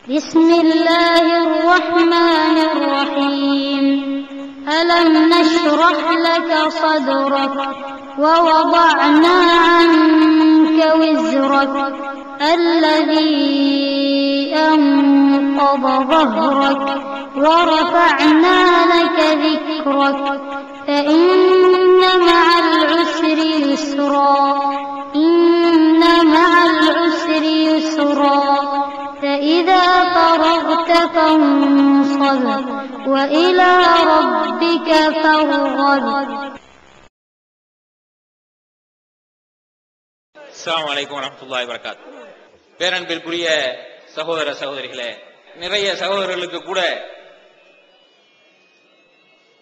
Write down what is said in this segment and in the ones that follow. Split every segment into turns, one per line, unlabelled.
بسم الله الرحمن الرحيم ألم نشرح لك صدرك ووضعنا عنك وزرك الذي أنقض ظهرك ورفعنا لك ذكرك فإن مع العسر يسرا إن مع العسر يسرا فإذا فرغت فانصب وإلى ربك فارغب.
அஸ்ஸலாமு அலைக்கும் வரஹ்மத்துல்லாஹி வபரகாத்துஹு. பேரன்பிற்குரிய சகோதர சகோதரிகளே, நிறைய சகோதரர்களுக்கு கூட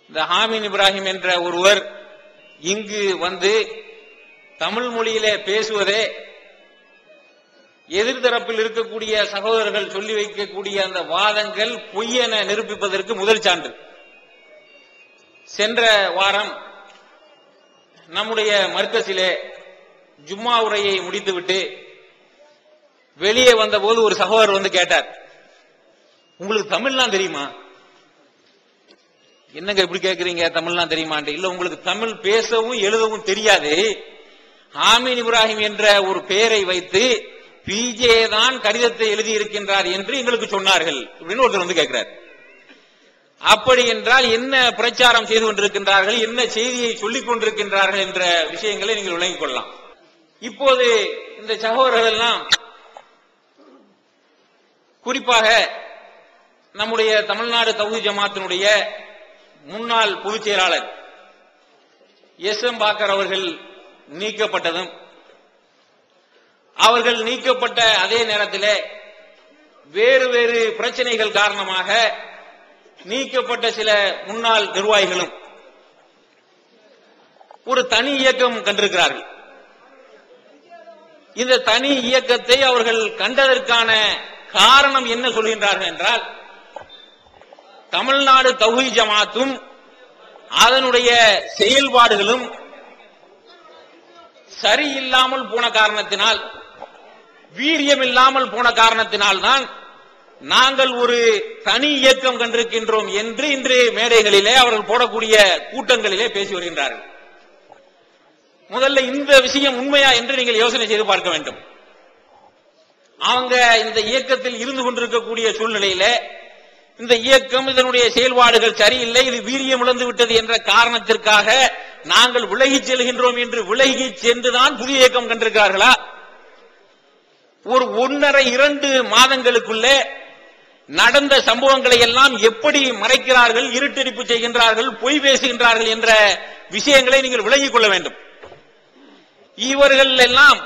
இந்த ஹாமின் இப்ராஹிம் என்ற ஒருவர் இங்கு வந்து தமிழ் மொழியிலே பேசுவதே எதிர்த்தரப்பில் இருக்கக்கூடிய சகோதரர்கள் சொல்லி வைக்கக்கூடிய அந்த வாதங்கள் பொய் என நிரூபிப்பதற்கு முதல் சான்று. சென்ற வாரம் நம்முடைய மர்கஸிலே ஜும்மா உரையை முடித்துவிட்டு வெளியே வந்தபோது ஒரு சகோதரர் வந்து கேட்டார், உங்களுக்கு தமிழ்லாம் தெரியுமா? என்னங்க இப்படி கேட்கறீங்க, தமிழ்லாம் தெரியுமான்ட்டு? இல்ல, உங்களுக்கு தமிழ் பேசவும் எழுதவும் தெரியாது, ஹாமின் இப்ராஹிம் என்ற ஒரு பெயரை வைத்து பிஜே தான் கடிதத்தை எழுதி இருக்கின்றார் என்று எங்களுக்கு சொன்னார்கள் அப்படின்னு ஒருத்தர் வந்து கேட்கிறார். அப்படி என்றால் என்ன பிரச்சாரம் செய்து கொண்டிருக்கின்றார்கள், என்ன செய்தியை சொல்லிக் கொண்டிருக்கின்றார்கள் என்ற விஷயங்களை நீங்கள் விளங்கிக் கொள்ளலாம். இப்போது இந்த சகோதரர்கள் எல்லாம் குறிப்பாக நம்முடைய தமிழ்நாடு தௌஹீத் ஜமாத்தினுடைய முன்னாள் பொதுச் செயலாளர் எஸ்.எம். பாக்கர் அவர்கள் நீக்கப்பட்டதும், அவர்கள் நீக்கப்பட்ட அதே நேரத்தில் வேறு வேறு பிரச்சனைகள் காரணமாக நீக்கப்பட்ட சில முன்னாள் நிர்வாகிகளும் ஒரு தனி இயக்கம் கண்டிருக்கிறார்கள். இந்த தனி இயக்கத்தை அவர்கள் கண்டதற்கான காரணம் என்ன சொல்கின்றார்கள் என்றால், தமிழ்நாடு தௌஹீத் ஜமாத்தும் அதனுடைய செயல்பாடுகளும் சரியில்லாமல் போன காரணத்தினால், வீரியம் இல்லாமல் போன காரணத்தினால் தான் நாங்கள் ஒரு தனி இயக்கம் கண்டிருக்கின்றோம் என்று இன்று மேடைகளிலே அவர்கள் போடக்கூடிய கூட்டங்களிலே பேசி வருகின்றார்கள். முதல்ல இந்த விஷயம் உண்மையா என்று நீங்கள் யோசனை செய்து பார்க்க வேண்டும். அவங்க இந்த இயக்கத்தில் இருந்து கொண்டிருக்கக்கூடிய சூழ்நிலையில இந்த இயக்கம் இதனுடைய செயல்பாடுகள் சரியில்லை, இது வீரியம் இழந்து விட்டது என்ற காரணத்திற்காக நாங்கள் விலகி செல்கின்றோம் என்று விலகி சென்றுதான் புதிய இயக்கம் கண்டிருக்கிறார்களா? ஒரு 1.5-2 மாதங்களுக்குள்ளே நடந்த சம்பவங்களை எல்லாம் எப்படி மறைக்கிறார்கள், இருட்டடிப்பு செய்கின்றார்கள், பொய் பேசுகின்றார்கள் என்ற விஷயங்களை நீங்கள் விளங்கிக் கொள்ள வேண்டும். இவர்கள் எல்லாம்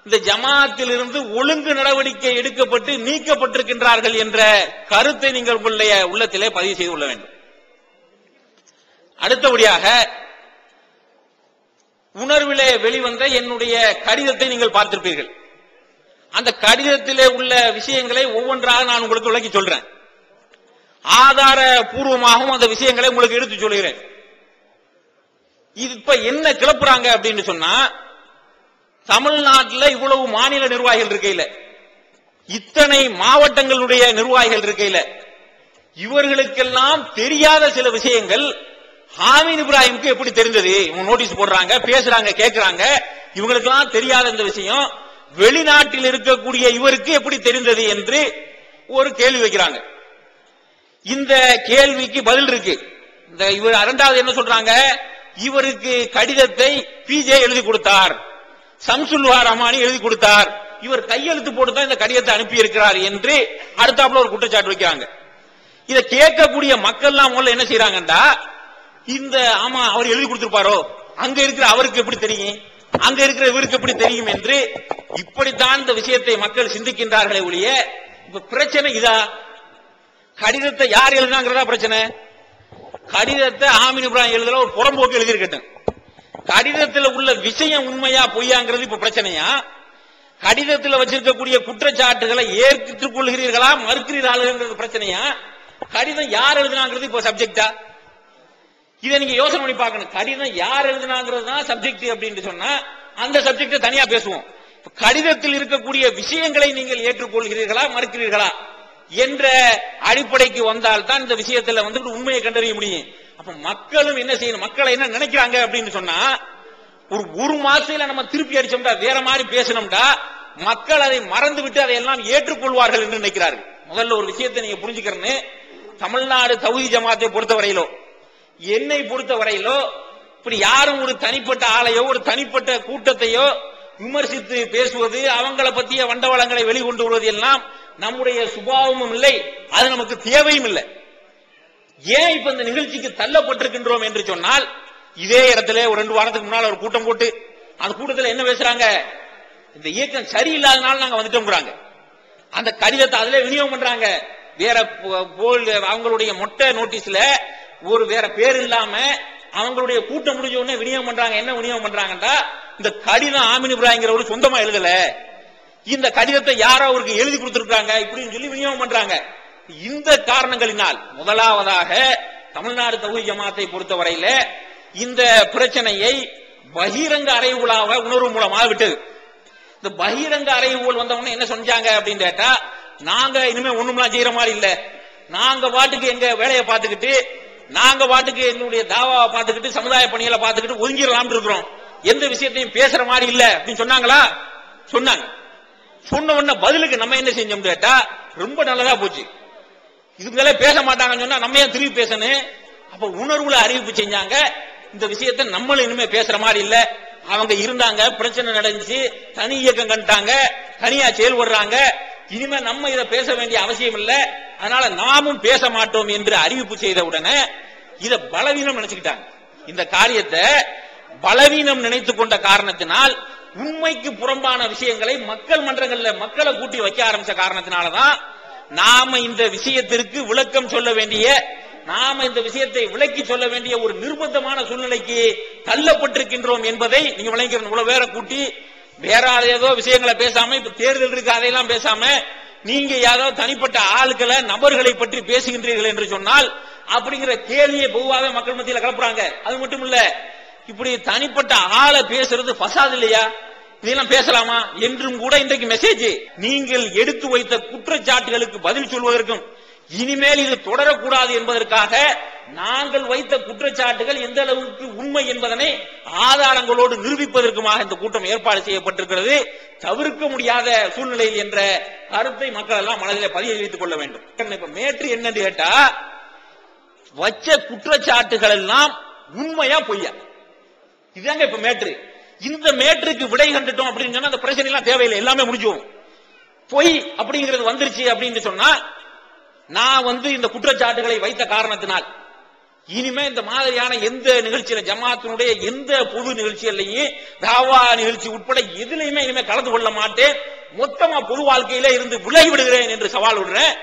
இந்த ஜமாத்தில் இருந்து ஒழுங்கு நடவடிக்கை எடுக்கப்பட்டு நீக்கப்பட்டிருக்கின்றார்கள் என்ற கருத்தை நீங்கள் உங்களுடைய உள்ளத்திலே பதிவு செய்து கொள்ள வேண்டும். அடுத்தபடியாக உணர்விலே வெளிவந்த என்னுடைய கடிதத்தை நீங்கள் பார்த்திருப்பீர்கள். அந்த கடிதத்திலே உள்ள விஷயங்களை ஒவ்வொன்றாக நான் உங்களுக்கு விளக்கி சொல்றேன். ஆதாரபூர்வமாகவும் அந்த விஷயங்களை உங்களுக்கு எடுத்து சொல்கிறேன். இது இப்ப என்ன கிளப்புறாங்க அப்படின்னு சொன்னா, தமிழ்நாட்டில் இவ்வளவு மாநில நிர்வாகிகள் இருக்கையில, இத்தனை மாவட்டங்களுடைய நிர்வாகிகள் இருக்கையில, இவர்களுக்கெல்லாம் தெரியாத சில விஷயங்கள் ஹாமின் இப்ராஹிமுக்கு எப்படி தெரிந்தது? இவங்க நோட்டீஸ் போடுறாங்க, பேசுறாங்க, கேட்கிறாங்க, இவங்களுக்கெல்லாம் தெரியாத இந்த விஷயம் வெளிநாட்டில் இருக்கக்கூடிய இவருக்கு எப்படி தெரிந்தது என்று ஒரு கேள்வி வைக்கிறாங்க. இந்த கேள்விக்கு பதில் இருக்கு. இந்த இவர் இரண்டாவது என்ன சொல்றாங்க, இவருக்கு கடிதத்தை பிஜே எழுதி கொடுத்தார், சம்சுல்வா ரஹ்மானி எழுதி கொடுத்தார், இவர் கையெழுத்து போட்டு தான் இந்த கடிதத்தை அனுப்பி இருக்கிறார் என்று அடுத்தாப்புல ஒரு குற்றச்சாட்டு வைக்கிறாங்க. இதை கேட்கக்கூடிய மக்கள் எல்லாம் முதல்ல என்ன செய்யறாங்கடா, இந்த ஆமா அவர் எழுதி கொடுத்திருப்பாரோ, அங்க இருக்கிற அவருக்கு எப்படி தெரியும், அங்க இருக்கிற இவருக்கு எப்படி தெரியும் என்று இப்படித்தான் இந்த விஷயத்தை மக்கள் சிந்திக்கின்றார்களே ஒழிய, இப்ப பிரச்சனை இதா? கடிதத்தை யார் எழுதினாங்கிறதா பிரச்சனை? கடிதத்தை ஹாமின் இப்ராஹிம் எழுதல ஒரு புறம்போக்கு எழுதியிருக்கட்டும், கடிதத்தில் உள்ள விஷயம் உண்மையா பொய்யாங்கிறது இப்ப பிரச்சனையா? கடிதத்தில் வச்சிருக்கக்கூடிய குற்றச்சாட்டுகளை ஏற்றுக்கொள்கிறீர்களா மறுக்கிறீர்களா பிரச்சனையா? கடிதம் யார் எழுதினாங்கிறது இப்ப சப்ஜெக்டா? இதை நீங்க யோசனை பண்ணி பார்க்கணும். கடிதம் யார் எழுதினாங்கிறது தான் சப்ஜெக்ட் அப்படின்னு சொன்னா அந்த சப்ஜெக்ட தனியா பேசுவோம். கடிதத்தில் இருக்கக்கூடிய விஷயங்களை நீங்கள் ஏற்றுக்கொள்கிறீர்களா மறுக்கிறீர்களா என்ற அடிப்படைக்கு வந்தால் தான் இந்த விஷயத்துல வந்து உண்மையை கண்டறிய முடியும். அப்ப மக்களும் என்ன செய்யணும், மக்களை என்ன நினைக்கிறாங்க அப்படின்னு சொன்னா, ஒரு மாசத்துல நம்ம திருப்பி அடிச்சோம்டா, வேற மாதிரி பேசணும்டா, மக்கள் அதை மறந்து விட்டு அதை எல்லாம் ஏற்றுக்கொள்வார்கள் என்று நினைக்கிறார்கள். முதல்ல ஒரு விஷயத்தை நீங்க புரிஞ்சுக்கிறேன்னு, தமிழ்நாடு தௌஹீத் ஜமாத்தை பொறுத்தவரையிலோ என்னை பொறுத்தவரையிலோ இப்படி யாரும் ஒரு தனிப்பட்ட ஆளையோ ஒரு தனிப்பட்ட கூட்டத்தையோ விமர்சித்து பேசுவது, அவங்கள பத்திய வண்டவளங்களை வெளிக்கொண்டு வருவது எல்லாம் நம்முடைய சுபாவமும் இல்லை, அது நமக்கு தேவையும் இல்லை. ஏன் இப்ப இந்த நிகழ்ச்சிக்கு தள்ளப்பட்டிருக்கின்றோம் என்று சொன்னால், இதே இடத்துல ஒரு 2 வாரத்துக்கு முன்னால் ஒரு கூட்டம் போட்டு அந்த கூட்டத்தில் என்ன பேசுறாங்க, இந்த இயக்கம் சரியில்லாதனால நாங்க வந்துட்டோம்ங்கறாங்க. அந்த கடிதத்தை அதிலே விநியோகம் பண்றாங்க. வேற அவங்களுடைய மொட்டை நோட்டீஸ்ல ஒரு வேற பேர் இல்லாம அவங்களுடைய கூட்டம் முடிஞ்ச உடனே விநியோகம் பண்றாங்க. என்ன விநியோகம் பண்றாங்கன்னா, இந்த கடிதம் ஆமீன் இப்ராஹிம்ங்கிறவர் சொந்தமா எழுதல, இந்த கடிதத்தை யாரோ அவருக்கு எழுதி கொடுத்திருக்காங்க இப்படின்னு சொல்லி விநியோகம் பண்றாங்க. இந்த காரணங்களினால் முதலாவதாக தமிழ்நாடு தௌஹீத் ஜமாத்தை பொறுத்தவரையில இந்த பிரச்சனையை பகிரங்க அறைகூலாக உணர்வு மூலமாக விட்டது. இந்த பகிரங்க அறைகூல் வந்தவொடனே என்ன செஞ்சாங்க அப்படின்னு கேட்டா, நாங்க இனிமே ஒண்ணுமெல்லாம் செய்யற மாதிரி இல்ல, நாங்க பாட்டுக்கு எங்க வேலையை பார்த்துக்கிட்டு, நாங்க பாட்டுக்கு எங்களுடைய தாவாவை பார்த்துக்கிட்டு, சமுதாய பணிகளை பார்த்துக்கிட்டு ஒதுங்கிடலாம் இருக்கிறோம், எந்த விஷயத்தையும் பேசுற மாதிரி இல்ல அப்படின்னு சொன்னாங்களா? சொன்னாங்க. சொன்ன உடனே பதிலுக்கு நம்ம என்ன செஞ்சோம் கேட்டா, ரொம்ப நல்லதா போச்சு, இதுங்களே பேச மாட்டாங்கன்னு சொன்னா நம்ம ஏன் திருப்பி பேசணும்? அப்ப உணர்வுல அறிவிப்பு செஞ்சாங்க, இந்த விஷயத்தை நம்மளும் இனிமே பேசுற மாதிரி இல்ல, அவங்க இருந்தாங்க, பிரச்சனை நடந்துச்சு, தனி இயக்கம் கண்டாங்க, தனியா செயல்படுறாங்க, இனிமே நம்ம இதை பேச வேண்டிய அவசியம் இல்ல, அதனால நாமும் பேச மாட்டோம் என்று அறிவிப்பு செய்த உடனே இத பலவீனம் நினைச்சுக்கிட்டாங்க. இந்த காரியத்தை பலவீனம் நினைத்துக் கொண்ட காரணத்தினால் உண்மைக்கு புறம்பான விஷயங்களை மக்கள் மன்றங்கள்ல மக்களை கூட்டி வைக்க ஆரம்பிச்ச காரணத்தினாலதான் நாம இந்த விஷயத்திற்கு விளக்கம் சொல்ல வேண்டிய, நாம இந்த விஷயத்தை விளக்கி சொல்ல வேண்டிய ஒரு நிர்பந்தமான சூழ்நிலைக்கு தள்ளப்பட்டிருக்கின்றோம் என்பதை நீங்க விளங்கிக்கிறோம். இவ்வளவு பேரை கூட்டி வேற ஏதோ விஷயங்களை பேசாம, இப்ப தேர்தல் இருக்கு அதையெல்லாம் பேசாம, நீங்க யாராவது தனிப்பட்ட ஆட்களை நபர்களை பற்றி பேசுகின்றீர்கள் என்று சொன்னால் அப்படிங்கிற கேள்வியை பொதுவாக மக்கள் மத்தியில் கலப்புறாங்க. அது மட்டும் இல்ல, இப்படி தனிப்பட்ட ஆளை பேசுறது ஃபசாத் இல்லையா, இதெல்லாம் பேசலாமா என்றும் கூட இன்றைக்கு மெசேஜ். நீங்கள் எடுத்து வைத்த குற்றச்சாட்டுகளுக்கு பதில் சொல்வதற்கும் இனிமேல் இது தொடரக்கூடாது என்பதற்காக நாங்கள் வைத்த குற்றச்சாட்டுகள் எந்த அளவுக்கு உண்மை என்பதனை ஆதாரங்களோடு நிரூபிப்பதற்குமாக இந்த கூட்டம் ஏற்பாடு செய்யப்பட்டிருக்கிறது. தவிர்க்க முடியாத சூழ்நிலை என்ற கருத்தை மக்கள் எல்லாம் மனதில் பதிய வைத்துக் கொள்ள வேண்டும். இப்ப மேற்று என்னன்னு கேட்டா, வச்ச குற்றச்சாட்டுகள் எல்லாம் உண்மையா பொய்யா, இதுதாங்க இப்ப மேற்று. இந்த மேற்றுக்கு விடை கண்டுட்டோம் அப்படின்னு சொன்னா அந்த பிரச்சனை எல்லாம் தேவையில்லை, எல்லாமே முடிஞ்சோம். பொய் அப்படிங்கிறது வந்துருச்சு அப்படின்னு சொன்னா, நான் இந்த குற்றச்சாட்டுகளை வைத்த காரணத்தினால் இனிமே இந்த மாதிரியான எந்த நிகழ்ச்சியில, ஜமாத்தினுடைய எந்த பொது நிகழ்ச்சியிலையும் தாவா நிகழ்ச்சி உட்பட எதுலையுமே இனிமே கலந்து கொள்ள மாட்டேன், மொத்தமா பொது வாழ்க்கையில இருந்து விலகி விடுகிறேன் என்று சவால் விடுறேன்.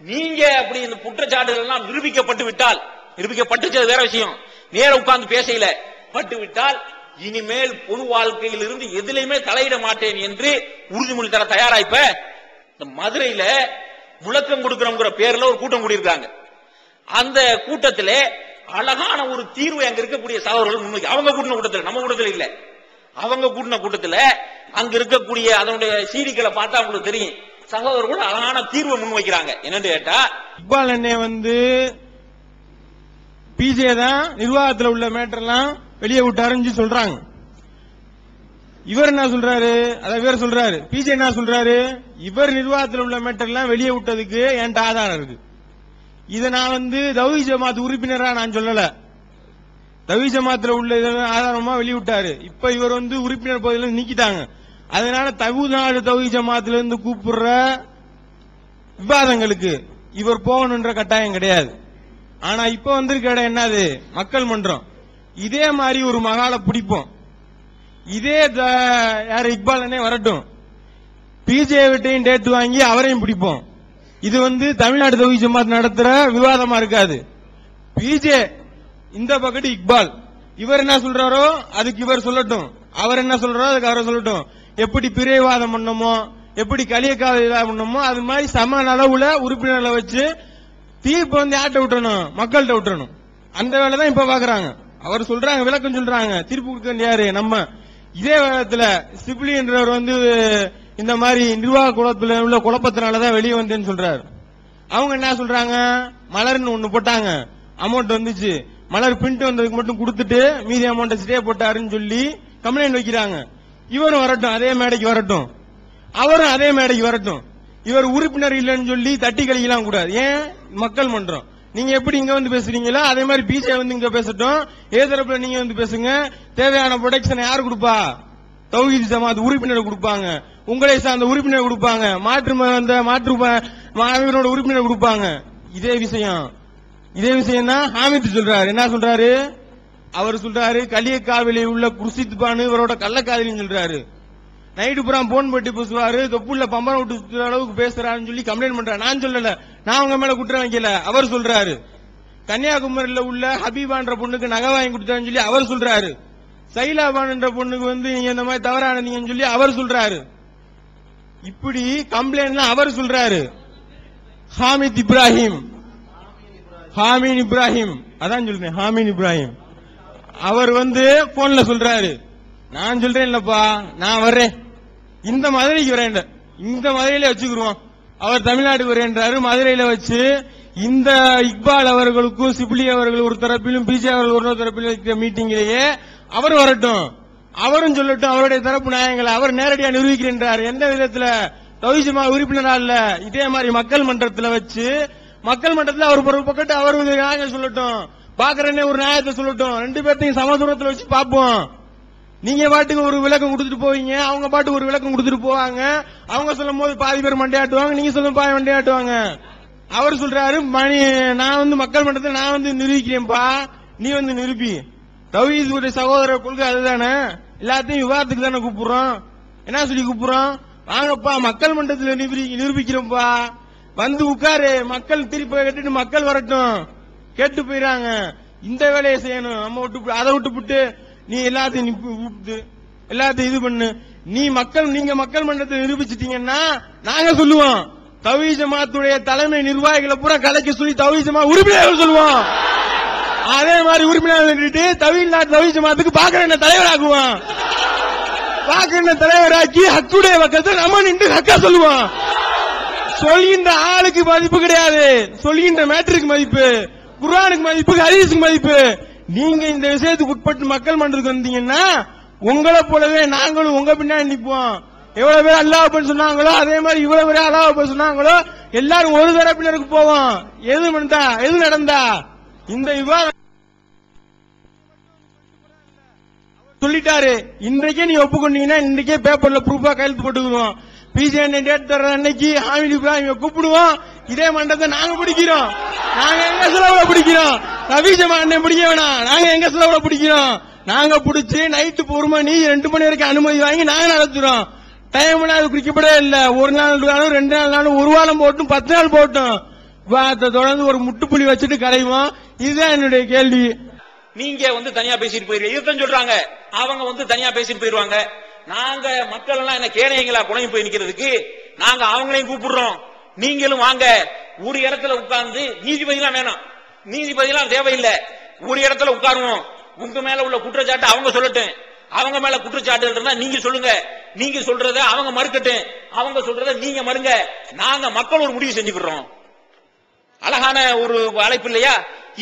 நீங்க அப்படி இந்த குற்றச்சாட்டுகள் எல்லாம் நிரூபிக்கப்பட்டு விட்டால், நிரூபிக்கப்பட்டு வேற விஷயம், நேர உட்கார்ந்து பேசல பட்டு விட்டால் இனிமேல் பொது வாழ்க்கையில் இருந்து எதிலையுமே தலையிட மாட்டேன் என்று உறுதிமொழி தர தயாரா. இப்ப இந்த மதுரையில விளக்கம் கொடுக்கிறோங்கிற பேர்ல ஒரு கூட்டம் கூடியிருக்காங்க. அந்த கூட்டத்திலே அழகான ஒரு தீர்வை அங்க இருக்கக்கூடிய சகோதரர்கள் முன்வைக்க, அவங்க கூட்டின கூட்டத்தில், நம்ம கூட்டத்தில் இல்ல, அவங்க கூட்டின கூட்டத்தில் அங்க இருக்கக்கூடிய அதனுடைய சீடிகளை பார்த்தா உங்களுக்கு தெரியும், சகோதரர்கள் அழகான தீர்வை முன்வைக்கிறாங்க. என்னன்னு கேட்டா,
இக்பால் அண்ணே பிஜே தான் நிர்வாகத்தில் உள்ள மேட்டர்லாம் வெளியே விட்டாருன்னு சொல்றாங்க. இவர் என்ன சொல்றாரு, அத வேற சொல்றாரு, பிஜே என்ன சொல்றாரு, இவர் நிர்வாகத்தில் உள்ள மேட்டர்லாம் வெளியே விட்டதுக்கு என்கிட்ட ஆதாரம் இருக்கு, இதை நான் தௌஹீத் ஜமாத் உறுப்பினரா நான் சொல்லல, தௌஹீத் ஜமாத்துல உள்ள ஆதாரமா வெளியிட்டாரு. இப்ப இவர் உறுப்பினர் பதவியில நீக்கிட்டாங்க. அதனால தமிழ்நாடு தௌஹீத் ஜமாத்துல இருந்து கூப்பிடுற விவாதங்களுக்கு இவர் போகணுன்ற கட்டாயம் கிடையாது. ஆனா இப்ப வந்திருக்க இடம் என்னது, மக்கள் மன்றம். இதே மாதிரி ஒரு மகாலை பிடிப்போம், இதே யார் இக்பால் அண்ணே வரட்டும், பிஜே விட்டையும் டேட் வாங்கி அவரையும் பிடிப்போம். இது தமிழ்நாடு தௌஹீத் ஜமாத் நடத்துற விவாதமா இருக்காது. பிஜே இந்த பக்கத்து இக்பால், இவர் என்ன சொல்றாரோ அதுக்கு இவர் சொல்லட்டும், அவர் என்ன சொல்றாரோ அதுக்கு அவர் சொல்லட்டும். எப்படி பிரிவாதம் பண்ணமோ, எப்படி களியக்காத பண்ணமோ, அது மாதிரி சம அளவுல உறுப்பினர்களை வச்சு தீர்ப்பு யார்கிட்ட விட்டுறணும், மக்கள்கிட்ட விட்டுறணும். அந்த வேலை தான் இப்ப பாக்குறாங்க. அவர் சொல்றாங்க, விளக்கம் சொல்றாங்க, தீர்ப்பு கொடுக்க யாரு நம்ம. இதே வேகத்துல சிப்லி என்றவர் இந்த மாதிரி நிர்வாக குழப்பத்தில் உள்ள குழப்பத்தினாலதான் வெளியே வந்தேன்னு சொல்றாரு. அவங்க என்ன சொல்றாங்க, மலர்னு ஒண்ணு போட்டாங்க, அமௌண்ட் வந்துச்சு, மலர் பிரிண்ட் வந்ததுக்கு மட்டும் கொடுத்துட்டு மீதி அமௌண்ட் ஸ்டே போட்டாருன்னு சொல்லி கம்ப்ளைண்ட் வைக்கிறாங்க. இவரும் வரட்டும், அதே மேடைக்கு வரட்டும், அவரும் அதே மேடைக்கு வரட்டும். இவர் உறுப்பினர் இல்லைன்னு சொல்லி தட்டி கழிக்கலாம் கூடாது. ஏன்? மக்கள் மன்றம். நீங்க எப்படி இங்க வந்து பேசுறீங்களோ அதே மாதிரி பிஜே வந்து இங்க பேசட்டும், ஏதரப்புல நீங்க வந்து பேசுங்க. தேவையான ப்ரொடெக்ஷன் யாரு கொடுப்பா? தௌஹீத் ஜமாத் உறுப்பினர் கொடுப்பாங்க, உங்களை சார்ந்த உறுப்பினர் கொடுப்பாங்க, மாற்றுவனோட உறுப்பினர் கொடுப்பாங்க. இதே விஷயம் தான் ஹாமித் சொல்றாரு. என்ன சொல்றாரு? அவர் சொல்றாரு களியக்காவிலே உள்ள குர்சித்பானு இவரோட கள்ளக்காதலின்னு சொல்றாரு. நைட்டு பூரா போன் பட்டி பேசுவாரு, தொப்புள்ள பம்பரம் விட்டு அளவுக்கு பேசுறாருன்னு சொல்லி கம்ப்ளைண்ட் பண்றாரு. நான் சொல்லல, நான் உங்க மேல குற்றம் வைக்கல. அவர் சொல்றாரு கன்னியாகுமரியில உள்ள ஹபீபான்ற பொண்ணுக்கு நகை வாங்கி கொடுத்தாருன்னு சொல்லி அவர் சொல்றாரு. சைலாபான்ற பொண்ணுக்கு வந்து நீங்க இந்த மாதிரி தவறானீங்கன்னு சொல்லி அவர் சொல்றாரு. இப்படி கம்ப்ளைண்ட் அவர் சொல்றாரு. ஹாமித் இப்ராஹிம் அதான் சொல்றேன், ஹாமித் இப்ராஹிம் அவர் வந்து போன்ல சொல்றாரு, நான் சொல்றேன் இல்லப்பா, நான் வர்றேன், இந்த மதுரைக்கு வரேன், இந்த மதுரையில வச்சுக்கிருவோம். அவர் தமிழ்நாட்டுக்கு வரேன்றாரு. மதுரையில வச்சு இந்த இக்பால் அவர்களுக்கும் சிப்லி அவர்கள் ஒரு தரப்பிலும் பிஜே அவர்கள் ஒரு தரப்பிலும் இருக்கிற மீட்டிங்கிலேயே அவர் வரட்டும், அவரும் சொல்லட்டும் அவருடைய தரப்பு நியாயங்களை அவர் நேரடியா நிரூபிக்கின்றார். எந்த விதத்துல தௌஹீத் ஜமாத் உறுப்பினரா இல்ல, இதே மாதிரி மக்கள் மன்றத்தில் வச்சு மக்கள் மன்றத்தில் அவர் ஒரு பக்கத்து அவர் நியாயம் சொல்லட்டும், பாக்குறேன்னே ஒரு நியாயத்தை சொல்லட்டும், ரெண்டு பேர்த்தையும் சமதூரத்தில் வச்சு பார்ப்போம். நீங்க பாட்டுக்கு ஒரு விளக்கம் கொடுத்துட்டு போவீங்க, அவங்க பாட்டுக்கு ஒரு விளக்கம் கொடுத்துட்டு போவாங்க. அவங்க சொல்லும் போது பாதி பேர் மண்டையாட்டுவாங்க, நீங்க சொல்லும் பாதி மண்டையாட்டுவாங்க. அவர் சொல்றாரு நான் வந்து மக்கள் மன்றத்தில் நான் வந்து நிரூபிக்கிறேன்ப்பா, நீ வந்து நிரூபி. தௌஹீதுடைய சகோதர கொள்கை அதுதானே, எல்லாத்தையும் விவாதத்துக்கு தானே கூப்பிடுறோம். என்ன சொல்லி கூப்பிடுறோம்? வாங்கப்பா மக்கள் மன்றத்தில் நிரூபிக்கிறோம்ப்பா, வந்து உட்காரு, மக்கள் திருப்பி கேட்டுட்டு மக்கள் வரட்டும். கேட்டு போயிறாங்க. இந்த வேலையை செய்யணும், நம்ம விட்டு அதை விட்டு நீ எல்லாத்தையும் எல்லாத்தையும் இது பண்ணு. நீங்க மக்கள் மன்றத்தை நிரூபிச்சிட்டீங்கன்னா நாங்க சொல்லுவோம், தௌஹீத் ஜமாத்துடைய தலைமை நிர்வாகிகளை பூரா கலைக்க சொல்லி தௌஹீத் ஜமாத் உறுப்பினர்கள் சொல்லுவோம். அதே மாதிரி உறுப்பினர்கள் தௌஹீத் ஜமாத்துக்கு பாக்குற தலைவராக்குவோம். பாக்குற தலைவராக்கி ஹக்குடைய பக்கத்தை நம்ம நின்று ஹக்கா சொல்லுவோம். சொல்கின்ற ஆளுக்கு மதிப்பு கிடையாது, சொல்கின்ற மேட்டருக்கு மதிப்பு, குர்ஆனுக்கு மதிப்பு, ஹதீஸுக்கு மதிப்பு. நீங்க இந்த விஷயத்துக்கு உட்பட்டு மக்கள் மன்றத்துக்கு வந்தீங்கன்னா உங்களை போலவே நாங்களும் உங்க பின்னாடி நிற்போம். எவ்வளவு பேர் அல்லாஹ் சொன்னாங்களோ அதே மாதிரி இவ்வளவு பேர் அல்லாஹ் சொன்னாங்களோ எல்லாரும் ஒரு தரப்பினருக்கு போவோம். எது நடந்தா இந்த விவாதம் சொல்லிட்டாரு. இன்றைக்கே நீ ஒப்புக்கொண்டீங்கன்னா இன்றைக்கே பேப்பர்ல ப்ரூஃபா கையெழுத்து போட்டுக்குவோம். பிஜே டேட் தர்ற அன்னைக்கு ஹாமித் இப்ராஹிம் கூப்பிடுவோம். இதே மண்டத்தை நாங்க பிடிக்கிறோம். நாங்க எங்க செலவுல பிடிக்கிறோம். தௌஹீத் ஜமாத் அண்ணன் பிடிக்க வேணாம், நாங்க எங்க செலவுல பிடிக்கிறோம். நாங்க பிடிச்சி நைட்டு 1 மணி 2 மணி வரைக்கும் அனுமதி வாங்கி நாங்க நடத்துறோம். டைம் அது குறிக்கப்படவே இல்ல. ஒரு நாள் 2 நாள் ஒரு வாரம் போட்டும் 10 நாள் போட்டும் தொடர்ந்து ஒரு முட்டுப்புள்ளி வச்சுட்டு கலைவோம். இதுதான் என்னுடைய கேள்வி.
நீங்க வந்து தனியா பேசிட்டு போயிருக்கீங்க, இதுதான் சொல்றாங்க. அவங்க வந்து தனியா பேசிட்டு போயிருவாங்க. நாங்க மக்கள் எல்லாம் என்ன கேனையங்களா குழம்பு போய் நிக்கிறதுக்கு நாங்க அவங்களையும் கூப்பிடுறோம். நீங்களும் வாங்க, ஒரு இடத்துல உட்கார்ந்து நீதிபதிலாம் வேணாம், நீதிபதிலாம் தேவையில்லை, ஒரு இடத்துல உட்காருவோம். உங்க மேல உள்ள குற்றச்சாட்டு அவங்க சொல்லட்டும், அவங்க மேல குற்றச்சாட்டு இருந்தா நீங்க சொல்லுங்க, நீங்க சொல்றத அவங்க மறுக்கட்டும், அவங்க சொல்றத நீங்க மறுங்க. நாங்க மக்கள் ஒரு முடிவு செஞ்சுக்கிறோம். அழகான ஒரு அழைப்பு இல்லையா?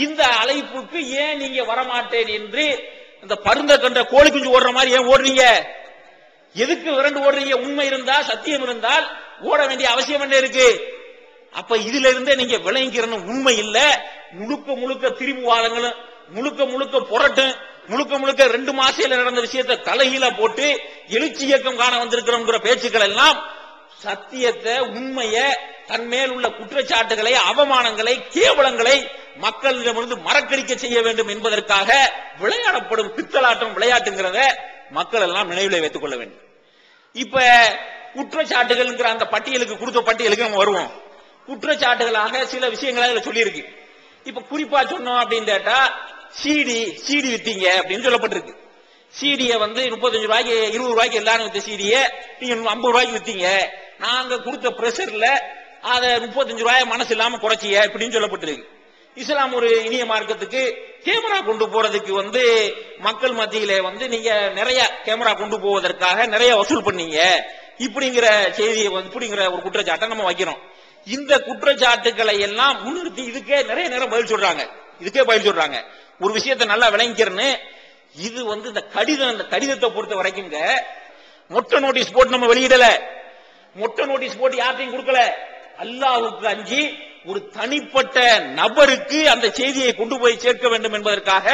இந்த அழைப்புக்கு ஏன் நீங்க வரமாட்டேன் என்று இந்த பருந்த கண்ட கோழி குஞ்சு ஓடுற மாதிரி ஏன் ஓடுறீங்க? எதுக்கு விரண்டு ஓடுறீங்க? உண்மை இருந்தா, சத்தியம் இருந்தால் ஓட வேண்டிய அவசியம் என்ன இருக்கு? அப்ப இதுல இருந்தே நீங்க விளங்கிக்கிறணும். உண்மை இல்ல, முழுக்க முழுக்க திரிபுவாதங்களும், முழுக்க முழுக்க புரட்டும், முழுக்க முழுக்க 2 மாசத்துல நடந்த விஷயத்தை தலைகீழ போட்டு எழுச்சி இயக்கம் காண வந்திருக்கிறோம் பேச்சுக்கள் எல்லாம் சத்தியத்தை, உண்மைய, தன் மேல் உள்ள குற்றச்சாட்டுகளை, அவமானங்களை, கேவலங்களை மக்களிடமிருந்து மறக்கடிக்க செய்ய வேண்டும் என்பதற்காக விளையாடப்படும் பித்தலாட்டம் விளையாட்டுங்கிறத மக்கள் எல்லாம் நினைவில் வைத்துக் கொள்ள வேண்டும். இப்ப குற்றச்சாட்டுகள் அந்த பட்டியலுக்கு கொடுத்த பட்டியலுக்கு நம்ம வருவோம். குற்றச்சாட்டுகளாக சில விஷயங்களை சொல்லி இருக்கு. இப்ப குறிப்பா சொன்னோம் அப்படின்னு கேட்டா சீடி வித்தீங்க அப்படின்னு சொல்லப்பட்டிருக்கு. சீடியை வந்து 35 ரூபாய்க்கு 20 ரூபாய்க்கு எல்லாரும் வித்த சீடியை நீங்க 50 ரூபாய்க்கு வித்தீங்க, நாங்க கொடுத்த பிரஷர்ல அதை 35 ரூபாய் மனசு இல்லாம குறைச்சிய அப்படின்னு சொல்லப்பட்டிருக்கு. இஸ்லாம் ஒரு இனிய மார்க்கத்துக்கு கேமரா கொண்டு போறதுக்கு வந்து மக்கள் மத்தியில வந்து நீங்க நிறைய கேமரா கொண்டு போவதற்காக நிறைய வசூல் பண்ணீங்க இப்படிங்கிற செய்தியை இப்படிங்கிற ஒரு குற்றச்சாட்டை நம்ம வைக்கிறோம். இந்த குற்றச்சாட்டுகளை எல்லாம் முன்னிறுத்தி இதுக்கே நிறைய நேரம் பதில் சொல்றாங்க. ஒரு விஷயத்தை நல்லா விளங்கிக்கிறேன்னு, இது இந்த கடிதத்தை பொறுத்த வரைக்கும் மொட்டை நோட்டீஸ் போட்டு நம்ம வெளியிடல. மொட்டை நோட்டீஸ் போட்டு யார்ட்டையும் கொடுக்கல. அல்லாஹ்வுக்கு அஞ்சி ஒரு தனிப்பட்ட நபருக்கு அந்த செய்தியை கொண்டு போய் சேர்க்க வேண்டும் என்பதற்காக,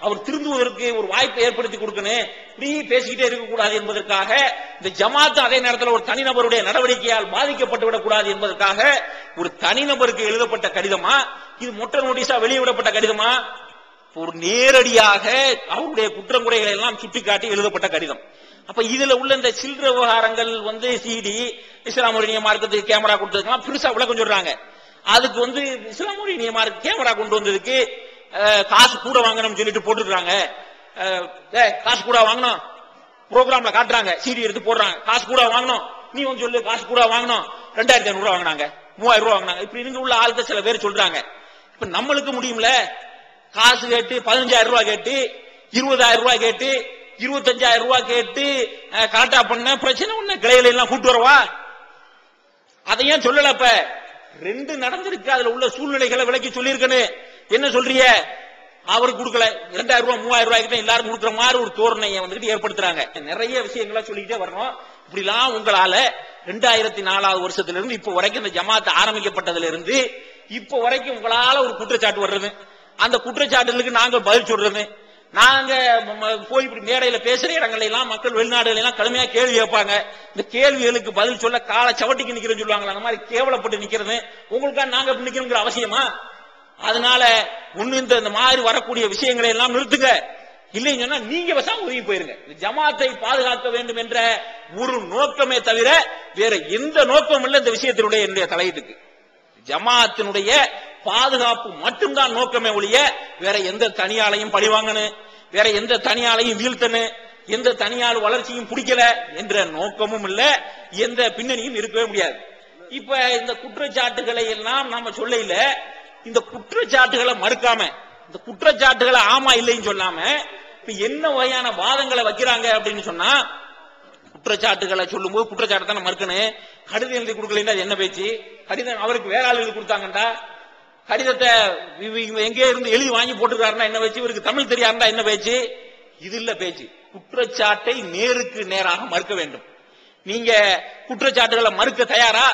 அவர் திருந்துவதற்கு ஒரு வாய்ப்பை ஏற்படுத்தி கொடுக்கணும், இப்படி பேசிக்கிட்டே இருக்கக்கூடாது என்பதற்காக, இந்த ஜமாத் அதே நேரத்தில் ஒரு தனிநபருடைய நடவடிக்கையால் பாதிக்கப்பட்டு விடக்கூடாது என்பதற்காக ஒரு தனிநபருக்கு எழுதப்பட்ட கடிதமா, இது மொட்டை நோட்டீஸா வெளியிடப்பட்ட கடிதமா? ஒரு நேரடியாக அவருடைய குற்றங்குறைகளை எல்லாம் சுட்டிக்காட்டி எழுதப்பட்ட கடிதம். அப்ப இதுல உள்ள இந்த சில்லற விவகாரங்கள் சிடி இஸ்லாமிய மார்க்கத்துக்கு கேமரா கொடுத்ததுக்கெல்லாம் பெருசா விளக்கம் சொல்றாங்க. அதுக்கு இஸ்லாமிய மார்க்க கேமரா கொண்டு வந்ததுக்கு காசு கூட வாங்கணும்னு சொல்லிட்டு போட்டுருக்காங்க. காசு கூட வாங்கணும் ப்ரோக்ராம்ல காட்டுறாங்க, சிடி எடுத்து போடுறாங்க, காசு கூட வாங்கணும், நீ சொல்லு காசு கூட வாங்கணும், 2500 ரூபாய் வாங்கினாங்க, 3000 ரூபாய் வாங்கினாங்க. இப்படி இங்க உள்ள ஆளுக்கு சில பேர் சொல்றாங்க. இப்ப நம்மளுக்கு முடியும்ல, காசு கேட்டு 15000 ரூபாய் கேட்டு 20000 ரூபாய் கேட்டு 25000 ரூபாய் கேட்டு கரெக்டா பண்ண பிரச்சனை ஒண்ணு கிளையில எல்லாம் கூட்டு வரவா? அதையும் சொல்லல. அப்ப ரெண்டு நடந்திருக்கு, அதுல உள்ள சூழ்நிலைகளை விளக்கி சொல்லியிருக்கணும். என்ன சொல்றிய, அவருக்கு கொடுக்கல, 2000 ரூபாய் 3000 ரூபாய்க்கு எல்லாரும் கொடுக்குற மாதிரி ஒரு தோரணையை ஏற்படுத்துறாங்க. நிறைய விஷயங்களா சொல்லிக்கிட்டே வரணும். இப்படிலாம் உங்களால 2004 வருஷத்திலிருந்து இப்ப வரைக்கும் இந்த ஜமாத் ஆரம்பிக்கப்பட்டதுல இருந்து இப்ப வரைக்கும் உங்களால ஒரு குற்றச்சாட்டு வர்றது, அந்த குற்றச்சாட்டுகளுக்கு நாங்கள் பதில் சொல்றது, நாங்க போய் இப்படி மேடையில பேசுற இடங்கள்ல எல்லாம் மக்கள் வெளிநாடுகள் எல்லாம் கடுமையா கேள்வி கேட்பாங்க. இந்த கேள்விகளுக்கு பதில் சொல்ல கால சவட்டிக்கு நிக்கிறேன்னு சொல்லுவாங்களா, அந்த மாதிரி கேவலப்பட்டு நிக்கிறது உங்களுக்காக நாங்க நிக்கணுங்கிற அவசியமா? அதனால ஒண்ணு இந்த மாதிரி வரக்கூடிய விஷயங்களை எல்லாம் நிறுத்துங்க. இல்லைன்னு சொன்னா நீங்க வசம் உதவி போயிருங்க. ஜமாத்தை பாதுகாக்க வேண்டும் என்ற ஒரு நோக்கமே தவிர வேற எந்த நோக்கமும் இல்லை இந்த விஷயத்தினுடைய என்னுடைய தலையீட்டுக்கு. ஜமாத்தினுடைய பாதுகாப்பு மட்டும்தான் நோக்கமே ஒழிய வேற எந்த தனியாலையும் பழிவாங்கணும், வேற எந்த தனியாலையும் வீழ்த்தணும், எந்த தனியால் வளர்ச்சியும் பிடிக்கல என்ற நோக்கமும் இல்ல, எந்த பின்னணியும் இருக்கவே முடியாது. இப்ப இந்த குற்றச்சாட்டுகளை எல்லாம் நாம சொல்ல இல்ல, இந்த குற்றச்சாட்டுகளை மறுக்காம, இந்த குற்றச்சாட்டுகளை ஆமா இல்லைன்னு சொல்லாம இப்ப என்ன வகையான வாதங்களை வைக்கிறாங்க அப்படின்னு சொன்னா, குற்றச்சாட்டுகளை சொல்லும் போது குற்றச்சாட்டு தானே மறுக்கணும். கடிதம் எழுதி கொடுக்கல என்ன பேச்சு? கடிதம் அவருக்கு வேற ஆள் எழுதி கொடுத்தாங்கடா, கடிதத்தை எங்கே இருந்து எழுதி வாங்கி போட்டுருக்காருன்னா என்ன பேச்சு? இவருக்கு தமிழ் தெரியாருந்தா என்ன பேச்சு? இது இல்ல பேச்சு. குற்றச்சாட்டை நேருக்கு நேராக மறுக்க வேண்டும். நீங்க குற்றச்சாட்டுகளை மறுக்க தயாரா?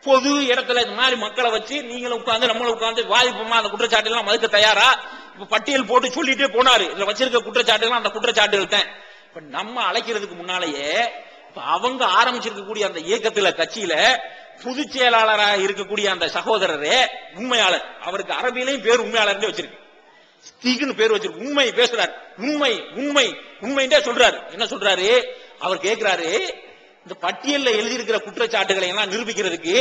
பொது இடத்துல இந்த மாதிரி மக்களை வச்சு நீங்களும் உட்கார்ந்து நம்மளும் உட்கார்ந்து வாதிப்போமா? அந்த குற்றச்சாட்டு எல்லாம் மறுக்க தயாரா? இப்ப பட்டியல் போட்டு சொல்லிட்டே போனாரு, இதுல வச்சிருக்க குற்றச்சாட்டுகள் அந்த குற்றச்சாட்டுகள் தான். இப்ப நம்ம அழைக்கிறதுக்கு முன்னாலேயே அவங்க ஆரம்பிச்சிருக்கக்கூடிய அந்த இயக்கத்துல கட்சியில பொதுச் செயலாளராக இருக்கக்கூடிய அந்த சகோதரரே உண்மையாளர், அவருக்கு அரபியிலையும் பேர் உண்மையாளர் வச்சிருக்கு, ஸ்டீக்னு பேர் வச்சிருக்கு. உண்மை பேசுறாரு, உண்மை உண்மை உண்மைன்றே சொல்றாரு. என்ன சொல்றாரு? அவர் கேட்கிறாரு, இந்த பட்டியல்ல எழுதியிருக்கிற குற்றச்சாட்டுகளை எல்லாம் நிரூபிக்கிறதுக்கு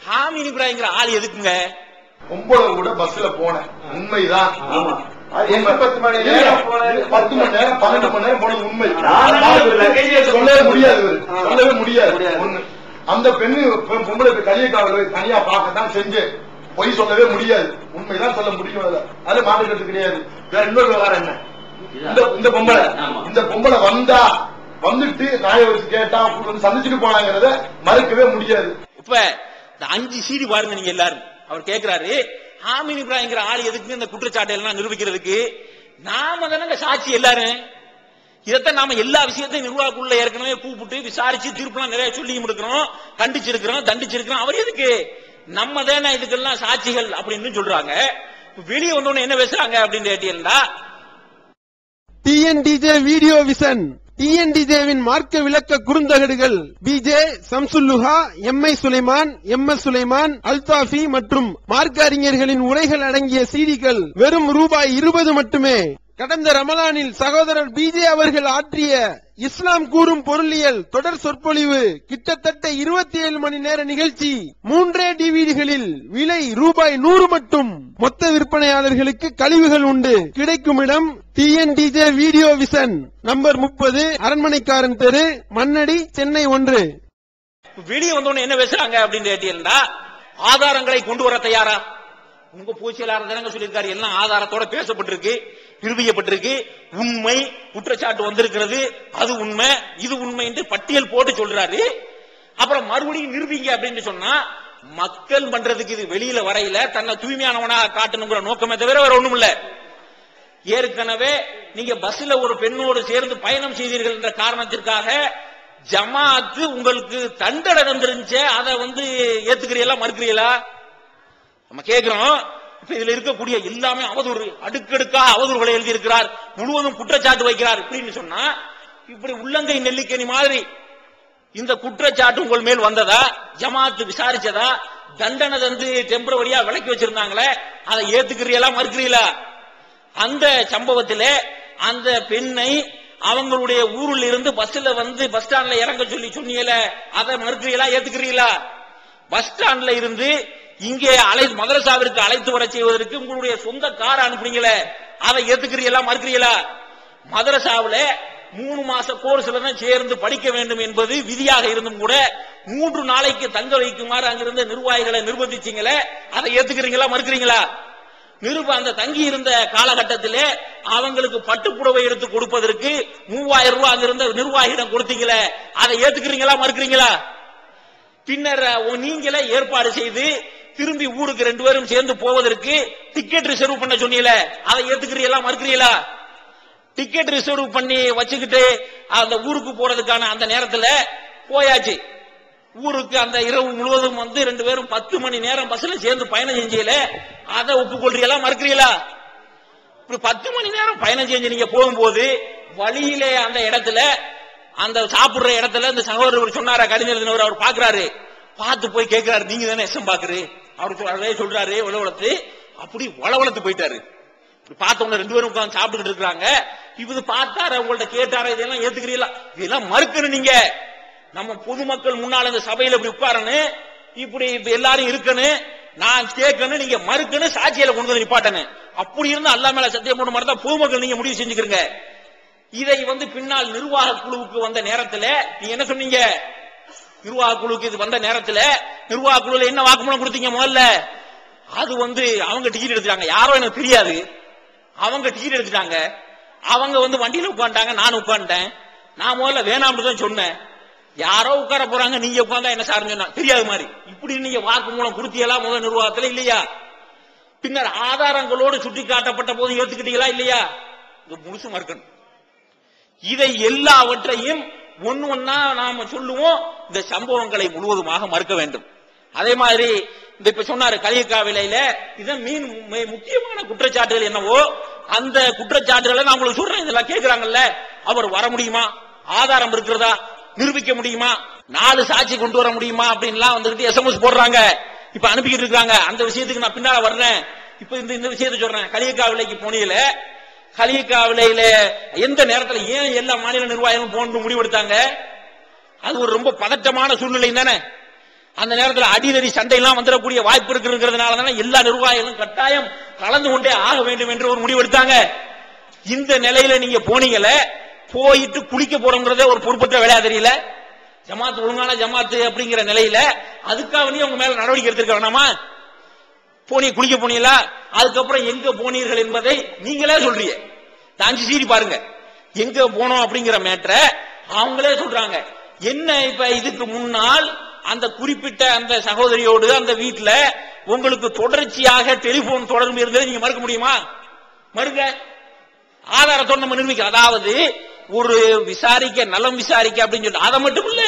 ஹாமின் இப்ராஹிம்ங்கிற ஆள் எதுக்குங்க?
9 கூட பஸ்ல போனேன், உண்மைதான். 10 மணி நேரம் 10 மணி நேரம் 12 மணி நேரம் போனது உண்மை. சொல்லவே முடியாது. ஒண்ணு, அந்த பெண்ணு பொம்பளை கையை காவல் தனியா பார்க்கத்தான் செஞ்சேன், பொய் சொல்லவே முடியாது, உண்மைதான் சொல்ல முடியும். அது மாற்றுக்கிறது கிடையாது. வேற இன்னொரு விவகாரம் என்ன, இந்த பொம்பளை வந்துட்டு நாய வச்சு கேட்டா சந்திச்சுட்டு போனாங்கிறத மறுக்கவே முடியாது.
இப்ப இந்த 5 சீடி பாருங்க நீங்க எல்லாரும். அவர் கேட்கிறாரு, ஹாமின் இப்ராஹிம்ங்கிற ஆள் எதுக்கு இந்த குற்றச்சாட்டு எல்லாம் நிரூபிக்கிறதுக்கு? நாம தானங்க சாட்சி எல்லாரும். இதைத்தான் நாம எல்லா விஷயத்தையும் நிர்வாகக்குள்ள ஏற்கனவே கூப்பிட்டு விசாரிச்சு தீர்ப்புலாம் நிறைய சொல்லி கொடுக்கிறோம், கண்டிச்சிருக்கிறோம், தண்டிச்சிருக்கிறோம். அவர் எதுக்கு? நம்ம தானே இதுக்கெல்லாம் சாட்சிகள் அப்படின்னு சொல்றாங்க. வெளியே வந்தோன்னு என்ன பேசுறாங்க அப்படின்னு கேட்டீங்கன்னா,
டிஎன்டிஜே வீடியோ விசன், டிஎன்டிஜேவின் மார்க்க விளக்க குறுந்தகடுகள் PJ Shamsulluha, MI Sulaiman, MS Sulaiman, Althafi மற்றும் மார்க்க அறிஞர்களின் உரைகள் அடங்கிய சீடிகள் வெறும் ₹20 மட்டுமே. கடந்த ரமலானில் சகோதரர் பிஜே அவர்கள் ஆற்றிய இஸ்லாம் கூறும் பொருளியல் தொடர் சொற்பொழிவு கிட்டத்தட்ட 27 மணி நேர நிகழ்ச்சி 3 டிவிடிகளில் விலை ₹100 மட்டும். மொத்த விற்பனையாளர்களுக்கு கழிவுகள் உண்டு. கிடைக்கும் இடம் டிஎன்டிஜே வீடியோ விசன், நம்பர் 30, அரண்மனைக்காரன் தெரு, மண்ணடி, சென்னை 1.
வெளியே வந்தோன்னு என்ன பேசுறாங்க அப்படின்னு கேட்டீங்கன்னா, ஆதாரங்களை கொண்டு வர தயாரா? உங்க பூச்சியலாளர் தானங்க சொல்லியிருக்காரு, எல்லாம் ஆதாரத்தோட பேசப்பட்டிருக்கு, நிரூபிக்கப்பட்டிருக்கு, உண்மை குற்றச்சாட்டு வந்திருக்கிறது, அது உண்மை இது உண்மை என்று பட்டியல் போட்டு சொல்றாரு. அப்புறம் மறுபடியும் நிரூபிங்க அப்படின்னு சொன்னா மக்கள் பண்றதுக்கு இது வெளியில வரையில தன்னை தூய்மையானவனாக காட்டணுங்கிற நோக்கமே தவிர வேற ஒண்ணும் இல்ல. ஏற்கனவே நீங்க பஸ்ல ஒரு பெண்ணோடு சேர்ந்து பயணம் செய்தீர்கள் என்ற காரணத்திற்காக ஜமாத்து உங்களுக்கு தண்டனை தந்துருந்துச்சு, அதை ஏத்துக்கிறீங்களா மறுக்கிறீங்களா? நம்ம கேட்கிறோம். இப்ப இதுல இருக்கக்கூடிய எல்லாமே அவதூறு, அடுக்கடுக்கா அவதூறுகளை எழுதியிருக்கிறார், முழுவதும் குற்றச்சாட்டு வைக்கிறார். இப்படின்னு சொன்னா இப்படி உள்ளங்கை நெல்லிக்கனி மாதிரி இந்த குற்றச்சாட்டு உங்கள் மேல் வந்ததா? ஜமாத்து விசாரிச்சதா? தண்டனை தந்து டெம்பரவரியா விலக்கி வச்சிருந்தாங்களே, அதை ஏத்துக்கிறீங்களா மறுக்கிறீங்களா? அந்த சம்பவத்திலே அந்த பெண்ணை அவங்களுடைய ஊரில் இருந்து பஸ்ல பஸ் ஸ்டாண்ட்ல இறங்க சொல்லி சொன்னீங்கல, அதை மறுக்கிறீங்களா ஏத்துக்கிறீங்களா? பஸ் ஸ்டாண்ட்ல இருந்து இங்கே மதரசாவிற்கு அழைத்து வர செய்வதற்கு உங்களுடைய சொந்த கார் அனுப்புறீங்களே, அதை ஏத்துக்கிறீங்களா மறுக்கிறீங்களா? மதரசாவில 3 மாச கோர்ஸ்ல தான் சேர்ந்து படிக்க வேண்டும் என்பது விதியாக இருந்தும் கூட 3 நாளைக்கு தங்க வைக்குமாறு அங்கிருந்த நிர்வாகிகளை நிர்பந்திச்சீங்களே, அதை ஏத்துக்கிறீங்களா மறுக்கிறீங்களா? அந்த தங்கி இருந்த காலகட்டத்திலே அவங்களுக்கு பட்டுப்புடவை எடுத்து கொடுப்பதற்கு 3000 ரூபாய் அங்கிருந்த நிர்வாகியிடம் கொடுத்தீங்களே, அதை ஏத்துக்கிறீங்களா மறுக்கிறீங்களா? பின்னர் நீங்களே ஏற்பாடு செய்து திரும்பி ஊருக்கு 2 பேரும் சேர்ந்து போவதற்கு டிக்கெட் ரிசர்வ் பண்ண சொன்னீங்களே, அதை ஏத்துக்கிறீங்களா மறுக்கிறீங்களா? டிக்கெட் ரிசர்வ் பண்ணி வச்சுக்கிட்டு அந்த ஊருக்கு போறதுக்கான அந்த நேரத்தில் போயாச்சு. ஊருக்கு அந்த இரவு முழுவதும் 2 பேரும் 10 மணி நேரம் பஸ்ல சேர்ந்து பயணம் செஞ்சீல, அதை ஒப்புக்கொள்றீங்களா மறுக்கிறீங்களா? 10 மணி நேரம் பயணம் செஞ்சு நீங்க போகும்போது வழியிலே அந்த இடத்துல அந்த சாப்பிடுற இடத்துல இந்த சகோதரர் சொன்னாரா, கடிதம் அவர் பாக்குறாரு, பார்த்து போய் கேட்கிறாரு, நீங்க தானே எஸ்எம் பாக்குறது அவரு சொல்றாரு, வளவளத்து அப்படி வளவளத்து போயிட்டாரு. பார்த்தவங்க 2 பேரும் உட்கார்ந்து சாப்பிட்டுக்கிட்டு இருக்காங்க. இது பார்த்தாரு, உங்கள்ட்ட கேட்டாரு, இதெல்லாம் ஏத்துக்கிறீங்களா? இதெல்லாம் மறுக்கணும். நீங்க நம்ம பொதுமக்கள் முன்னால இந்த சபையில இப்படி உட்காரணும், இப்படி எல்லாரும் இருக்கணும், நான் கேட்கணும், நீங்க மறுக்கணும், சாட்சியில கொண்டு வந்து நிப்பாட்டணும். அப்படி இருந்து அல்லா மேல சத்தியம் போட மாதிரி தான் பொதுமக்கள் நீங்க முடிவு செஞ்சுக்கிறீங்க. இதை பின்னால் நிர்வாக குழுவுக்கு வந்த நேரத்தில் நீங்க என்ன சொன்னீங்க? நிர்வாக குழுவுக்கு இது வந்த நேரத்தில் நிர்வாக குழுல என்ன வாக்குமூலம் கொடுத்தீங்க? முதல்ல அது அவங்க டிக்கெட் எடுத்துட்டாங்க, யாரோ எனக்கு தெரியாது, அவங்க டிக்கெட் எடுத்துட்டாங்க, அவங்க வண்டியில உட்காந்துட்டாங்க, நான் உட்காந்துட்டேன். நான் முதல்ல வேணாம்னு தான் சொன்னேன். யாரோ உட்கார போறாங்க, நீங்க உட்கார்ந்தா என்ன சார் சொன்னா தெரியாது மாதிரி இப்படி நீங்க வாக்குமூலம் கொடுத்தீங்களா முதல் நிர்வாகத்தில்? இல்லையா? பின்னர் ஆதாரங்களோடு சுட்டி காட்டப்பட்ட போது ஏத்துக்கிட்டீங்களா இல்லையா? முழுசு மறுக்கணும். இதை எல்லாவற்றையும் ஒன்னா நாம சொல்லுவோம். இந்த சம்பவங்களை முழுவதுமாக மறுக்க வேண்டும். அதே மாதிரி இப்ப சொன்னாரு கலியக்காவிலையில இதன் முக்கியமான குற்றச்சாட்டுகள் என்னவோ அந்த குற்றச்சாட்டுகளை நான் உங்களுக்கு சொல்றேன். இதெல்லாம் கேட்கிறாங்கல்ல, அவர் வர முடியுமா, ஆதாரம் இருக்கிறதா, நிரூபிக்க முடியுமா, 4 சாட்சி கொண்டு வர முடியுமா அப்படின்லாம் எஸ்எம்எஸ் போடுறாங்க, இப்ப அனுப்பிக்கிட்டு இருக்காங்க. அந்த விஷயத்துக்கு நான் பின்னால வர்றேன். இப்ப இந்த விஷயத்தை சொல்றேன். கலியக்காவிலைக்கு போனீங்கல, கலியக்காவிலையில எந்த நேரத்தில் ஏன் எல்லா மாநில நிர்வாகிகளும் போன்று முடிவெடுத்தாங்க? அது ஒரு ரொம்ப பதட்டமான சூழ்நிலை தானே. அந்த நேரத்தில் அடிதடி சண்டை எல்லாம் வந்துடக்கூடிய வாய்ப்பு இருக்கிறதுனால தானே எல்லா நிர்வாகிகளும் கட்டாயம் கலந்து கொண்டே ஆக வேண்டும் என்று ஒரு முடிவெடுத்தாங்க. இந்த நிலையில நீங்க போனீங்கல, போயிட்டு குளிக்க போறோங்கிறதே ஒரு பொறுப்பற்ற வேலையா தெரியல. ஜமாத் ஒழுங்கான ஜமாத்து அப்படிங்கிற நிலையில அதுக்காக உங்க மேல நடவடிக்கை எடுத்திருக்க வேணாமா? போனீங்க, குளிக்க போனீங்களா? அதுக்கப்புறம் எங்க போனீர்கள் என்பதை நீங்களே சொல்றீங்க. தாஞ்சி சீரி பாருங்க, எங்க போனோம் அப்படிங்கிற மேட்டர அவங்களே சொல்றாங்க. என்ன இப்ப இதுக்கு முன்னால் அந்த குறிப்பிட்ட அந்த சகோதரியோடு அந்த வீட்டுல உங்களுக்கு தொடர்ச்சியாக டெலிபோன் தொடர்பு இருந்ததை நீங்க மறுக்க முடியுமா? மறுக்க ஆதாரத்தோடு நம்ம நிரூபிக்க. அதாவது ஒரு விசாரிக்க, நலம் விசாரிக்க அப்படின்னு சொல்லி அதை மட்டும் இல்ல,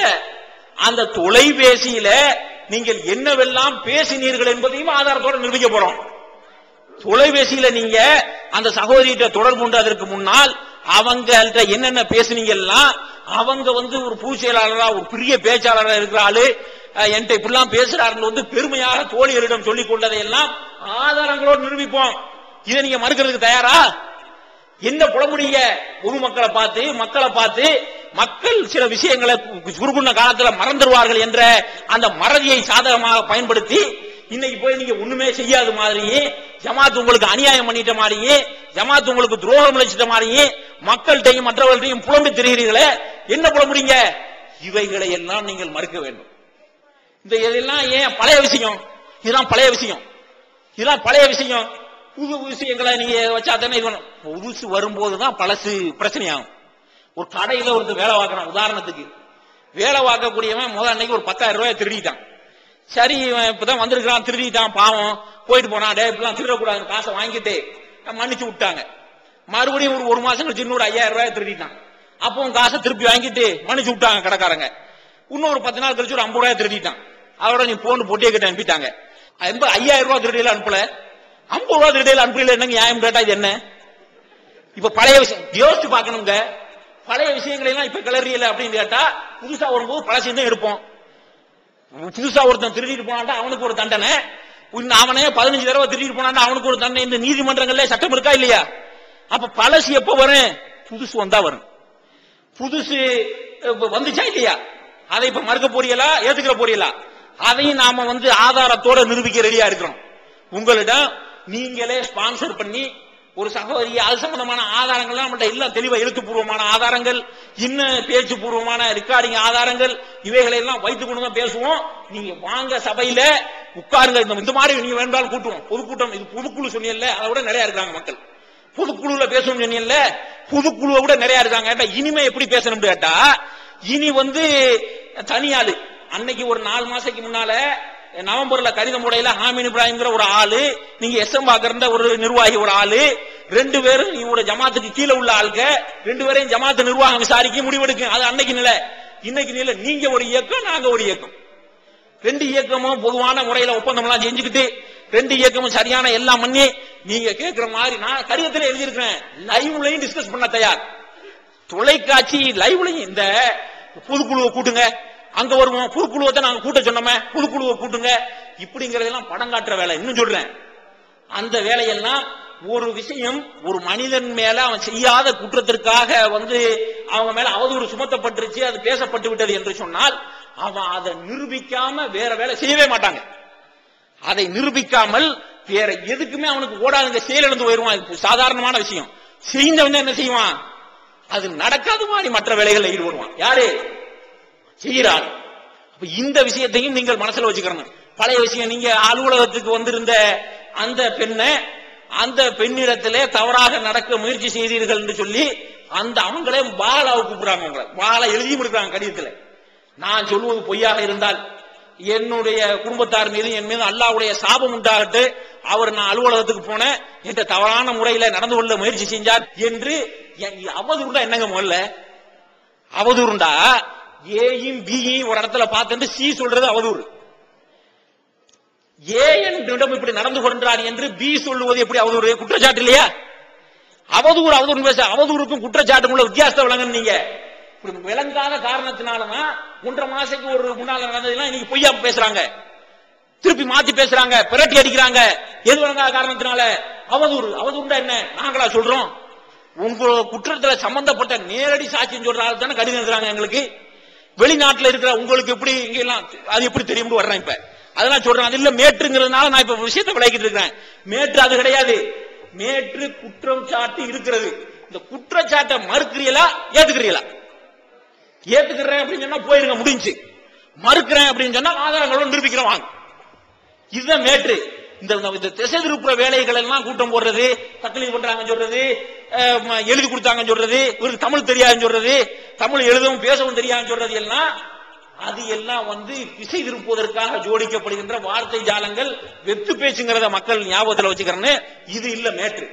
அந்த தொலைபேசியில நீங்கள் என்னவெல்லாம் பேசினீர்கள் என்பதையும் ஆதாரத்தோடு நிரூபிக்க போறோம். தொலைபேசியில நீங்க அந்த சகோதரிகிட்ட தொடர்பு கொண்டு அதற்கு முன்னால் அவங்கள்ட்ட என்னென்ன பேசுனீங்க எல்லாம், அவங்க ஒரு பொதுச் செயலாளரா ஒரு பெரிய பேச்சாளராக இருக்கிற ஆளு என்கிட்ட இப்படிலாம் பேசுறாருன்னு பெருமையாக தோழியரிடம் சொல்லிக் கொண்டதை எல்லாம் ஆதாரங்களோடு நிரூபிப்போம். இதை நீங்க மறுக்கிறதுக்கு தயாரா? என்ன புலமுடிய பொதுமக்களை பார்த்து, மக்களை பார்த்து, மக்கள் சில விஷயங்களை சுருக்குன காலத்தில் மறந்துடுவார்கள் என்ற அந்த மறதியை சாதகமாக பயன்படுத்தி இன்னைக்கு போய் நீங்க ஒண்ணுமே செய்யாத மாதிரியே, ஜமாத் உங்களுக்கு அநியாயம் பண்ணிட்ட மாதிரியே, ஜமாத் உங்களுக்கு துரோகம் விளைச்சிட்ட மாதிரியே மக்கள்கிட்டையும் மற்றவர்களையும் புலம்பி திரிகிறீர்களே, என்ன புலம்புறீங்க? இவைகளை எல்லாம் நீங்கள் மறுக்க வேண்டும். இதெல்லாம் ஏன் பழைய விஷயம்? இதுதான் பழைய விஷயம், இதுதான் பழைய விஷயம். புது விஷயங்களை நீங்க வச்சா தானே புதுசு வரும்போதுதான் பழசு பிரச்சனையாகும். ஒரு கடையில ஒருத்தர் வேலை பார்க்கறான், உதாரணத்துக்கு வேலை பார்க்கக்கூடியவன் முதல் அன்னைக்கு ஒரு 10,000 ரூபாய் திருடிட்டான். சரி இப்பதான் வந்திருக்கான், திருடிட்டான், பாவம் போயிட்டு போனா, டே இப்பெல்லாம் திருடக்கூடாது, காசை வாங்கிட்டு மன்னிச்சு விட்டாங்க. மறுபடியும் ஒரு மாசம் கழிச்சு இன்னொரு 5000 ரூபாய் திருடிட்டான். அப்பவும் காசை திருப்பி வாங்கிட்டு மன்னிச்சு விட்டாங்க கடைக்காரங்க. இன்னொரு 10 நாள் கழிச்சு ஒரு 50 ரூபாய் திருடிட்டான். அதோட நீ போன் பொட்டியை கிட்ட அனுப்பிட்டாங்க. 5000 ரூபாய் திருடியில அனுப்பல, 50 ரூபாய் திருடியில அனுப்பல, என்னங்க நியாயம் கேட்டா இது என்ன? இப்ப பழைய விஷயம் யோசிச்சு பார்க்கணுங்க. பழைய விஷயங்களை எல்லாம் இப்ப கிளறியல அப்படின்னு கேட்டா, புதுசா வரும்போது பழசையும் தான் எடுப்போம். புதுசா ஒருத்தன் திருடிட்டு போனான்டா அவனுக்கு ஒரு தண்டனை, அவனே 15 தடவை திருடிட்டு போனான்டா அவனுக்கு ஒரு தண்டனை. இந்த நீதிமன்றங்கள்ல சட்டம் இருக்கா இல்லையா? அப்ப பழசு எப்ப வரும்? புதுசு வந்தா வரும். புதுசு வந்துச்சா இல்லையா? அதை இப்ப மறுக்க போறீங்களா, ஏத்துக்கிற போறீங்களா? அதையும் நாம ஆதாரத்தோட நிரூபிக்க ரெடியா இருக்கிறோம். உங்களிடம் நீங்களே ஸ்பான்சர் பண்ணி ஒரு சகோதரி அது சம்பந்தமான ஆதாரங்கள் நம்மகிட்ட எல்லாம் தெளிவா எழுத்துப்பூர்வமான ஆதாரங்கள், இன்னும் பேச்சு பூர்வமான ரெக்கார்டிங் ஆதாரங்கள், இவைகளை எல்லாம் வைத்துக் கொண்டு தான் பேசுவோம். நீங்க வாங்க சபையில உட்காருங்க. இந்த மாதிரி நீங்க வேண்டாலும் கூட்டுவோம். பொதுக்கூட்டம், இது பொதுக்குழு சொன்னீங்கல்ல, அதை விட நிறைய இருக்காங்க மக்கள். பொதுக்குழுல பேசணும் சொன்னீங்கல்ல, பொதுக்குழுவை விட நிறைய இருக்காங்க. இனிமே எப்படி பேசணும் கேட்டா, இனி தனியாளு அன்னைக்கு ஒரு 4 மாசத்துக்கு முன்னால நவம்பர்ல கடிதம் முறையில ஹாமின் இப்ராஹிம்ங்கிற ஒரு ஆளு, நீங்க எஸ்எம் பாக்குற ஒரு நிர்வாகி ஒரு ஆளு, 2 பேரும் இவரோட ஜமாத்துக்கு கீழே உள்ள ஆளுங்க, 2 பேரையும் ஜமாத்து நிர்வாகம் விசாரிக்க முடிவெடுக்கும். அது அன்னைக்கு நிலை. இன்னைக்கு நிலை நீங்க ஒரு இயக்கம், நாங்க ஒரு இயக்கம். 2 இயக்கமும் பொதுவான முறையில ஒப்பந்தம் எல்லாம் செஞ்சுக்கிட்டு 2 இயக்கமும் சரியான எல்லாம் பண்ணி நீங்க கேட்கிற மாதிரி நான் கடிதத்தில் எழுதியிருக்கிறேன். லைவ்லையும் டிஸ்கஸ் பண்ண தயார். தொலைக்காட்சி லைவ்லையும் இந்த பொதுக்குழுவை கூட்டுங்க, அங்க வருவோம், பொதுக்குழுவை தான் நாங்க கூட்ட சொன்னோமே, பொதுக்குழுவை கூட்டுங்க, இப்படிங்கறதெல்லாம் படம் காட்டுற வேலை. இன்னும் சொல்றேன், அந்த வேலையெல்லாம் ஒரு விஷயம் ஒரு மனிதன் மேல அவன் செய்யாத குற்றத்திற்காக அவங்க மேல அவதூறு சுமத்தப்பட்டுருச்சு, அது பேசப்பட்டு விட்டது என்று சொன்னால் அவன் அதை நிரூபிக்காம வேற வேலை செய்யவே மாட்டாங்க. அதை நிரூபிக்காமல் வேற எதுக்குமே அவனுக்கு ஓடாதுங்க, செயலிழந்து போயிருவான். சாதாரணமான விஷயம் செய்தவன் என்ன செய்வான், அது நடக்காத மாதிரி மற்ற வேலைகளில் ஈடுபடுவான். யாரு செய்கிறார்? இந்த விஷயத்தையும் நீங்கள் மனசுல வச்சுக்கணும். பழைய விஷயம், நீங்க அலுவலகத்துக்கு வந்திருந்த அந்த பெண்ணை, அந்த பெண்ணிடத்திலே தவறாக நடக்க முயற்சி செய்தீர்கள் என்று சொல்லி அவங்களே பாலாவை கூப்பிடுறாங்க. உங்களை பாலா எழுதி கொடுக்குறாங்க கடிதத்தில். நான் சொல்வது பொய்யாக இருந்தால் என்னுடைய குடும்பத்தார் மீது என் மீது அல்லாஹ்வுடைய சாபம் உண்டாகட்டு, அவர் நான் அலுவலகத்துக்கு போனேன் என்ற தவறான முறையில நடந்து கொள்ள முயற்சி செஞ்சார் என்று அவதூறுண்டா என்னங்க? முதல்ல அவதூறுண்டா ஏயும் பியும் ஒரு இடத்துல பார்த்துட்டு சி சொல்றது அவதூறு. ஏ என்னிடம் இப்படி நடந்து கொண்டார் என்று பி சொல்லுவது எப்படி அவதூறு? குற்றச்சாட்டு இல்லையா? அவதூறு அவதூறு பேச, அவதூறுக்கும் குற்றச்சாட்டுக்கும் உள்ள வித்தியாசத்தை விளங்க. நீங்க விளங்காத காரணத்தினாலதான் 1.5 மாசத்துக்கு ஒரு முன்னால நடந்ததெல்லாம் இன்னைக்கு பொய்யா பேசுறாங்க, திருப்பி மாத்தி பேசுறாங்க, பிரட்டி அடிக்கிறாங்க. எது விளங்காத காரணத்தினால? அவதூறு. அவதூறுண்டா என்ன? நாங்களா சொல்றோம்? உங்க குற்றத்துல சம்பந்தப்பட்ட நேரடி சாட்சியம் சொல்ற ஆள் தானே கடிதம் எழுதுறாங்க எங்களுக்கு. வெளிநாட்டுல இருக்கிற உங்களுக்கு எப்படி இங்க எல்லாம் அது எப்படி தெரியும் வர்றேன். இப்ப அதெல்லாம் சொல்றேன். அது இல்ல மேற்றுங்கிறதுனால நான் இப்ப விஷயத்தை விளக்கிட்டு இருக்கிறேன். மேற்று அது கிடையாது. மேற்று குற்றம் சாட்டு இருக்கிறது. இந்த குற்றச்சாட்டை மறுக்கிறீங்களா ஏத்துக்கிறீங்களா? ஏத்துக்கிறேன் அப்படின்னு சொன்னா போயிருங்க, முடிஞ்சு. மறுக்கிறேன் அப்படின்னு சொன்னா ஆதாரங்களோட நிரூபிக்கிறோம் வாங்க. இதுதான் மேற்று. இந்த திசை திருப்புற வேலைகள் எல்லாம் கூட்டம் போடுறது, தக்லீஃப் பண்றாங்க சொல்றது, எழுதி கொடுத்தாங்க சொல்றது, இவருக்கு தமிழ் தெரியாதுன்னு சொல்றது, தமிழ் எழுதவும் பேசவும் தெரியாதுன்னு சொல்றது எல்லாம் அது எல்லாம் திசை திருப்புவதற்காக ஜோடிக்கப்படுகின்ற வார்த்தை ஜாலங்கள், வெத்து பேச்சுங்கிறத மக்கள் ஞாபகத்தில் வச்சுக்கிறேன்னு. இது இல்ல மேற்று.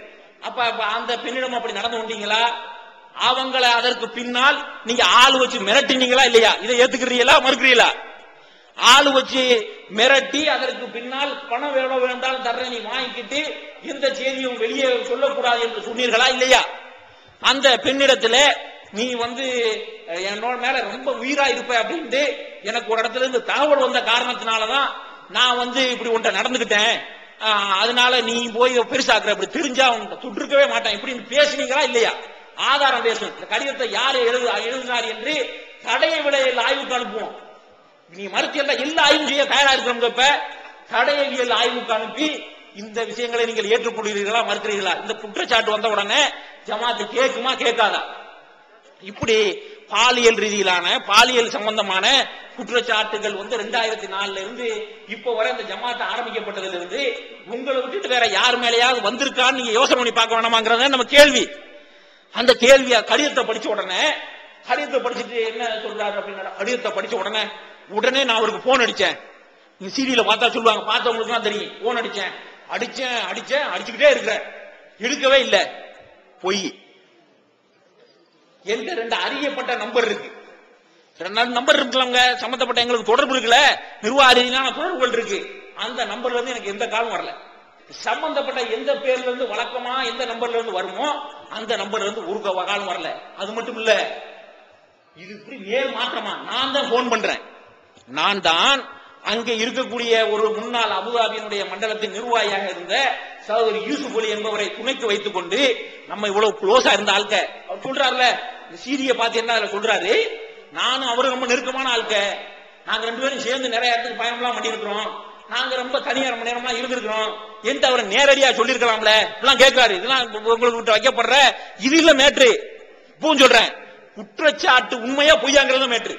அப்ப அந்த பெண்ணிடம் அப்படி நடந்து கொண்டீங்களா? அவங்களை அதற்கு பின்னால் நீங்க ஆளு வச்சு மிரட்டினீங்களா இல்லையா? இதை ஏத்துக்கிறீங்களா மறுக்கிறீங்களா? ஆளு வச்சு மிரட்டி அதற்கு பின்னால் பணம் எவ்வளவு வேண்டாலும் தர்ற நீ வாங்கிக்கிட்டு எந்த செய்தியும் வெளியே சொல்லக்கூடாது என்று சொன்னீர்களா இல்லையா? அந்த பெண்ணிடத்துல நீ என்னோட மேல ரொம்ப உயிரா இருப்ப அப்படின்ட்டு எனக்கு ஒரு இடத்துல இருந்து தகவல் வந்த காரணத்தினாலதான் நான் இப்படி உன்ட்ட நடந்துகிட்டேன், அதனால நீ போய் பெருசாக்குற, அப்படி தெரிஞ்சா உன்ட்ட சுட்டிருக்கவே மாட்டேன் இப்படின்னு பேசுனீங்களா இல்லையா? ஆதாரம் பேசணும். இந்த கடிதத்தை யாரு எழுதினார் என்று தடைய விடையில் ஆய்வுக்கு அனுப்புவோம். நீ மறுத்தியல்ல எல்லா ஆய்வும் செய்ய தயாரா இருக்கிறவங்க இப்ப தடையவியல் ஆய்வுக்கு அனுப்பி இந்த விஷயங்களை நீங்கள் ஏற்றுக்கொள்கிறீர்களா மறுக்கிறீர்களா? இந்த குற்றச்சாட்டு வந்த உடனே ஜமாத்து கேட்குமா கேட்காதா? இப்படி பாலியல் ரீதியிலான பாலியல் சம்பந்தமான குற்றச்சாட்டுகள் 2004 இருந்து இப்போ வரை இந்த ஜமாத் ஆரம்பிக்கப்பட்டதுல இருந்து உங்களை விட்டுட்டு வேற யார் மேலேயாவது வந்திருக்கான்னு நீங்க யோசனை பண்ணி பார்க்க வேணாமாங்கிறத நம்ம கேள்வி. அந்த கேள்வியா கடிதத்தை படிச்ச உடனே, கடிதத்தை படிச்சுட்டு என்ன சொல்றாரு அப்படின்னா, கடிதத்தை படிச்ச உடனே நான் அவருக்கு போன் அடிச்சேன். நீங்க சீரியல பார்த்தா சொல்லுவாங்க, பார்த்தவங்களுக்கு தான் தெரியும். போன் அடிச்சேன் அடிச்சுக்கிட்டே இருக்கிற, எடுக்கவே இல்லை, பொய். எந்த 2 அறியப்பட்ட நம்பர் இருக்கு, 2 நம்பர் இருக்குல்லங்க, சம்பந்தப்பட்ட எங்களுக்கு தொடர்பு இருக்குல்ல, நிர்வாக ரீதியிலான தொடர்புகள் இருக்கு. அந்த நம்பர்ல இருந்து எனக்கு எந்த காலம் வரல. சம்பந்தப்பட்ட எந்த பேர்ல இருந்து வழக்கமா எந்த நம்பர்ல இருந்து வருமோ அந்த நம்பர்ல இருந்து ஒரு காலம் வரல. அது மட்டும் இல்ல, இது இப்படி நேர் மாற்றமா நான் தான் போன் பண்றேன். நான் தான் அங்க இருக்கக்கூடிய ஒரு முன்னாள் அபுதாபியினுடைய மண்டலத்தின் நிர்வாகியாக இருந்த சகோதரி யூசுப் அலி என்பவரை துணைக்கு வைத்துக் கொண்டு நம்ம இவ்வளவு க்ளோஸா இருந்த ஆள்க, அவர் சொல்றாருல, இந்த சீரிய பாத்தீங்கன்னா அதுல சொல்றாரு, நானும் அவரும் ரொம்ப நெருக்கமான ஆள்க, நாங்க 2 பேரும் சேர்ந்து நிறைய இடத்துக்கு பயணம்லாம் பண்ணிருக்கிறோம், நாங்க ரொம்ப தனியா ரொம்ப நேரம்லாம் இருந்திருக்கிறோம் என்று அவரை நேரடியா சொல்லிருக்கலாம்ல எல்லாம் கேட்கிறாரு. இதெல்லாம் உங்களுக்கு விட்டு வைக்கப்படுற இது இல்ல மேட்ரு. இப்பவும் சொல்றேன், குற்றச்சாட்டு உண்மையா பொய்யாங்கிறது மேட்ரு.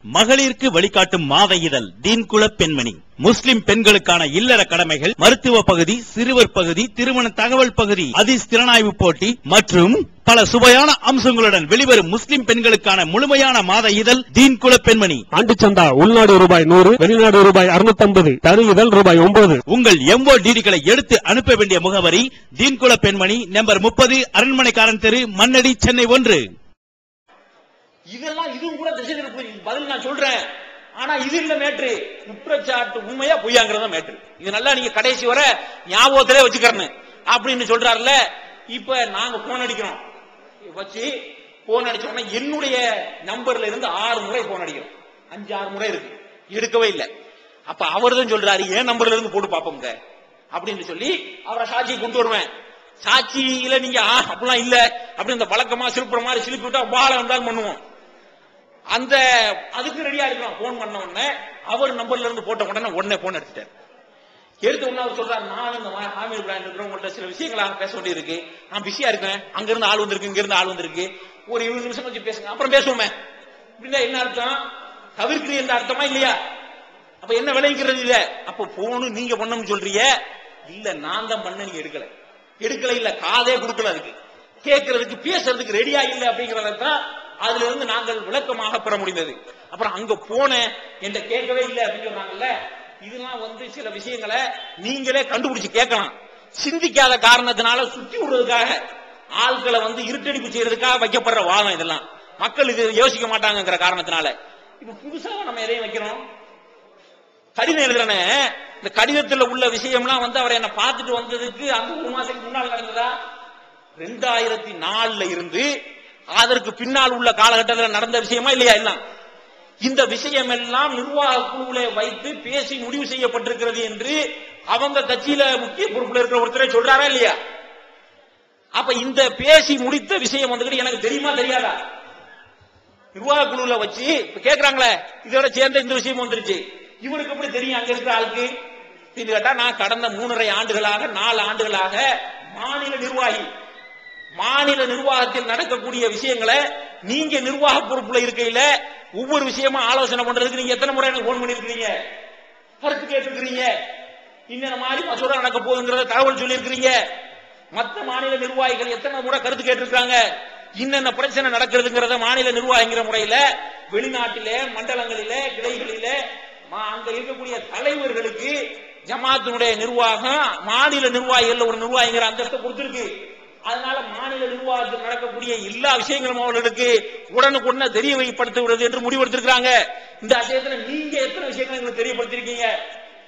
மகளிருக்கு வழிகாட்டும் மாத இதழ் தீன்குல பெண்மணி. முஸ்லிம் பெண்களுக்கான இல்லற கடமைகள், மருத்துவ பகுதி, சிறுவர் பகுதி, திருமண தகவல் பகுதி, ஹதீஸ் திறனாய்வு போட்டி மற்றும் பல சுவையான அம்சங்களுடன் வெளிவரும் முஸ்லிம் பெண்களுக்கான முழுமையான மாத இதழ் தீன்குல பெண்மணி.
ஆண்டு சந்தா உள்நாடு ரூபாய் 100, வெளிநாடு ரூபாய் 650, தனி இதழ் ரூபாய் 9.
உங்கள் MODDகளை எடுத்து அனுப்ப வேண்டிய முகவரி தீன்குல பெண்மணி, நம்பர் 30, அரண்மனைக்காரன் தெரு, மண்ணடி, சென்னை 1.
இதெல்லாம் இதுவும் கூட திசை திருப்பு பதில் நான் சொல்றேன். ஆனா இது இல்ல மேட்ரு, குற்றச்சாட்டு உண்மையா பொய்யாங்கிறத மேட்ரு. இது நல்லா நீங்க கடைசி வரை ஞாபகத்திலே வச்சுக்கிறேன் அப்படின்னு சொல்றாருல. இப்ப நாங்க போன் அடிக்கிறோம், வச்சு போன் அடிச்சோம்னா என்னுடைய நம்பர்ல இருந்து 6 முறை போன் அடிக்கிறோம், 5-6 முறை இருக்கு, எடுக்கவே இல்லை. அப்ப அவர் தான் சொல்றாரு, என் நம்பர்ல இருந்து போட்டு பாப்போங்க அப்படின்னு சொல்லி அவரை சாட்சியை கொண்டு வருவேன். சாட்சியில நீங்க அப்படிலாம் இல்ல அப்படின்னு இந்த வழக்கமா சிலுப்புற மாதிரி சிலுப்பி விட்டா பாலம் இருந்தாலும் பண்ணுவோம். அந்த அதுக்கு ரெடியா இருக்கிறோம். போன் பண்ண உடனே அவர் நம்பர்ல இருந்து போட்ட உடனே போன் எடுத்துட்டார். எடுத்த உடனே அவர் சொல்றாரு, நான் இந்த ஹாமீது இப்ராஹிம் இருக்கிறவங்கள்ட்ட சில விஷயங்களை பேச வேண்டியது இருக்கு, நான் பிஸியா இருக்கேன், அங்க இருந்து ஆள் வந்திருக்கு, இங்க இருந்து ஆள் வந்திருக்கு, ஒரு 20 நிமிஷம் வச்சு பேசுங்க, அப்புறம் பேசுவோமே. அப்படின்னா என்ன அர்த்தம்? தவிர்க்கிறது என்ற அர்த்தமா இல்லையா? அப்ப என்ன விளைவிக்கிறது இல்ல. அப்ப போனு நீங்க பண்ணணும்னு சொல்றீங்க, இல்ல நான் தான் பண்ண, நீங்க எடுக்கல இல்ல, காதே கொடுக்கல, அதுக்கு கேட்கறதுக்கு பேசுறதுக்கு ரெடியா இல்ல அப்படிங்கறதான் அதுல இருந்து நாங்கள் விளக்கமாக பெற முடிந்தது. அப்புறம் அங்க போன என்ற கேட்கவே இல்லை அப்படின்னு சொன்னாங்கல்ல. இதெல்லாம் சில விஷயங்களை நீங்களே கண்டுபிடிச்சு கேட்கலாம். சிந்திக்காத காரணத்தினால சுத்தி விடுறதுக்காக ஆட்களை இருட்டடிப்பு செய்யறதுக்காக வைக்கப்படுற வாதம் இதெல்லாம். மக்கள் இது யோசிக்க மாட்டாங்கிற காரணத்தினால இப்ப புதுசா நம்ம எதையும் வைக்கிறோம். கடிதம் எழுதுறனே, இந்த கடிதத்தில் உள்ள விஷயம்லாம் அவரை என்ன பார்த்துட்டு வந்ததுக்கு அந்த 1 மாசத்துக்கு முன்னால் நடந்ததா? 2004 இருந்து அதற்கு பின்னால் உள்ள காலகட்டத்தில் நடந்த விஷயமா இல்லையா? எல்லாம் இந்த விஷயம் எல்லாம் நிர்வாக குழுவிலே வைத்து பேசி முடிவு செய்யப்பட்டிருக்கிறது என்று அவங்க கட்சியில முக்கிய பொறுப்புல இருக்கிற ஒருத்தரை சொல்றாரா இல்லையா? அப்ப இந்த பேசி முடித்த விஷயம் எனக்கு தெரியுமா தெரியாதா? நிர்வாக குழுவில வச்சு கேட்கிறாங்களே, இதோட சேர்ந்த இந்த விஷயம் வந்துருச்சு, இவருக்கு எப்படி தெரியும் அங்க இருக்கிற ஆளுக்கு? கேட்டா, நான் கடந்த 3.5 ஆண்டுகளாக 4 ஆண்டுகளாக மாநில நிர்வாகத்தில் நடக்கக்கூடிய விஷயங்களை நீங்க நிர்வாக பொறுப்புல இருக்கையில ஒவ்வொரு விஷயமா ஆலோசனை பண்றதுக்கு நீங்க எத்தனை முறை எனக்கு போன் பண்ணிருக்கீங்க, கருத்து கேட்டிருக்கிறீங்க, இந்த மாதிரி மசோதா நடக்க போகுதுங்கிறத தகவல் சொல்லி இருக்கிறீங்க. மற்ற மாநில நிர்வாகிகள் எத்தனை முறை கருத்து கேட்டிருக்காங்க, இன்னென்ன பிரச்சனை நடக்கிறதுங்கிறத மாநில நிர்வாகிங்கிற முறையில வெளிநாட்டிலே, மண்டலங்களிலே, கிளைகளிலே அங்க இருக்கக்கூடிய தலைவர்களுக்கு ஜமாத்தினுடைய நிர்வாகம் மாநில நிர்வாகிகள் ஒரு நிர்வாகிங்கிற அந்தஸ்தை கொடுத்திருக்கு. அதனால மாநில நிர்வாகத்தில் நடக்கக்கூடிய எல்லா விஷயங்களும் அவர்களுக்கு உடனுக்குடனே தெரியப்படுத்துவது என்று முடிவெடுத்திருக்காங்க. இந்த விஷயத்துல நீங்க எத்தனை விஷயங்கள் எங்களுக்கு தெரியப்படுத்திருக்கீங்க?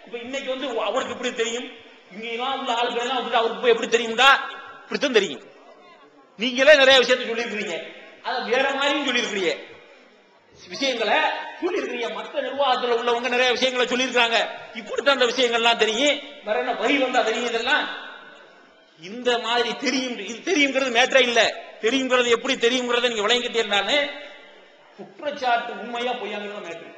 இப்ப இன்னைக்கு அவருக்கு எப்படி தெரியும்? இங்க உள்ள ஆளுகள் எல்லாம் அவருக்கு எப்படி தெரியும்டா? இப்படித்தான் தெரியும். நீங்களே நிறைய விஷயத்தை சொல்லியிருக்கிறீங்க, அதை வேற மாதிரியும் சொல்லியிருக்கிறீங்க, விஷயங்களை சொல்லியிருக்கிறீங்க. மற்ற நிர்வாகத்தில் உள்ளவங்க நிறைய விஷயங்களை சொல்லியிருக்காங்க, இப்படித்தான் அந்த விஷயங்கள்லாம் தெரியும். வேற என்ன வரி வந்தா தெரியும்? இதெல்லாம் இந்த மாதிரி தெரியும். இது தெரியுங்கிறது மேட்டரே இல்ல. தெரியுங்கிறது எப்படி தெரியுங்கிறத நீங்க விளங்கிட்டே இருந்தாலே குற்றச்சாட்டு உண்மையா பொய்யாங்கிறத மேட்டர்.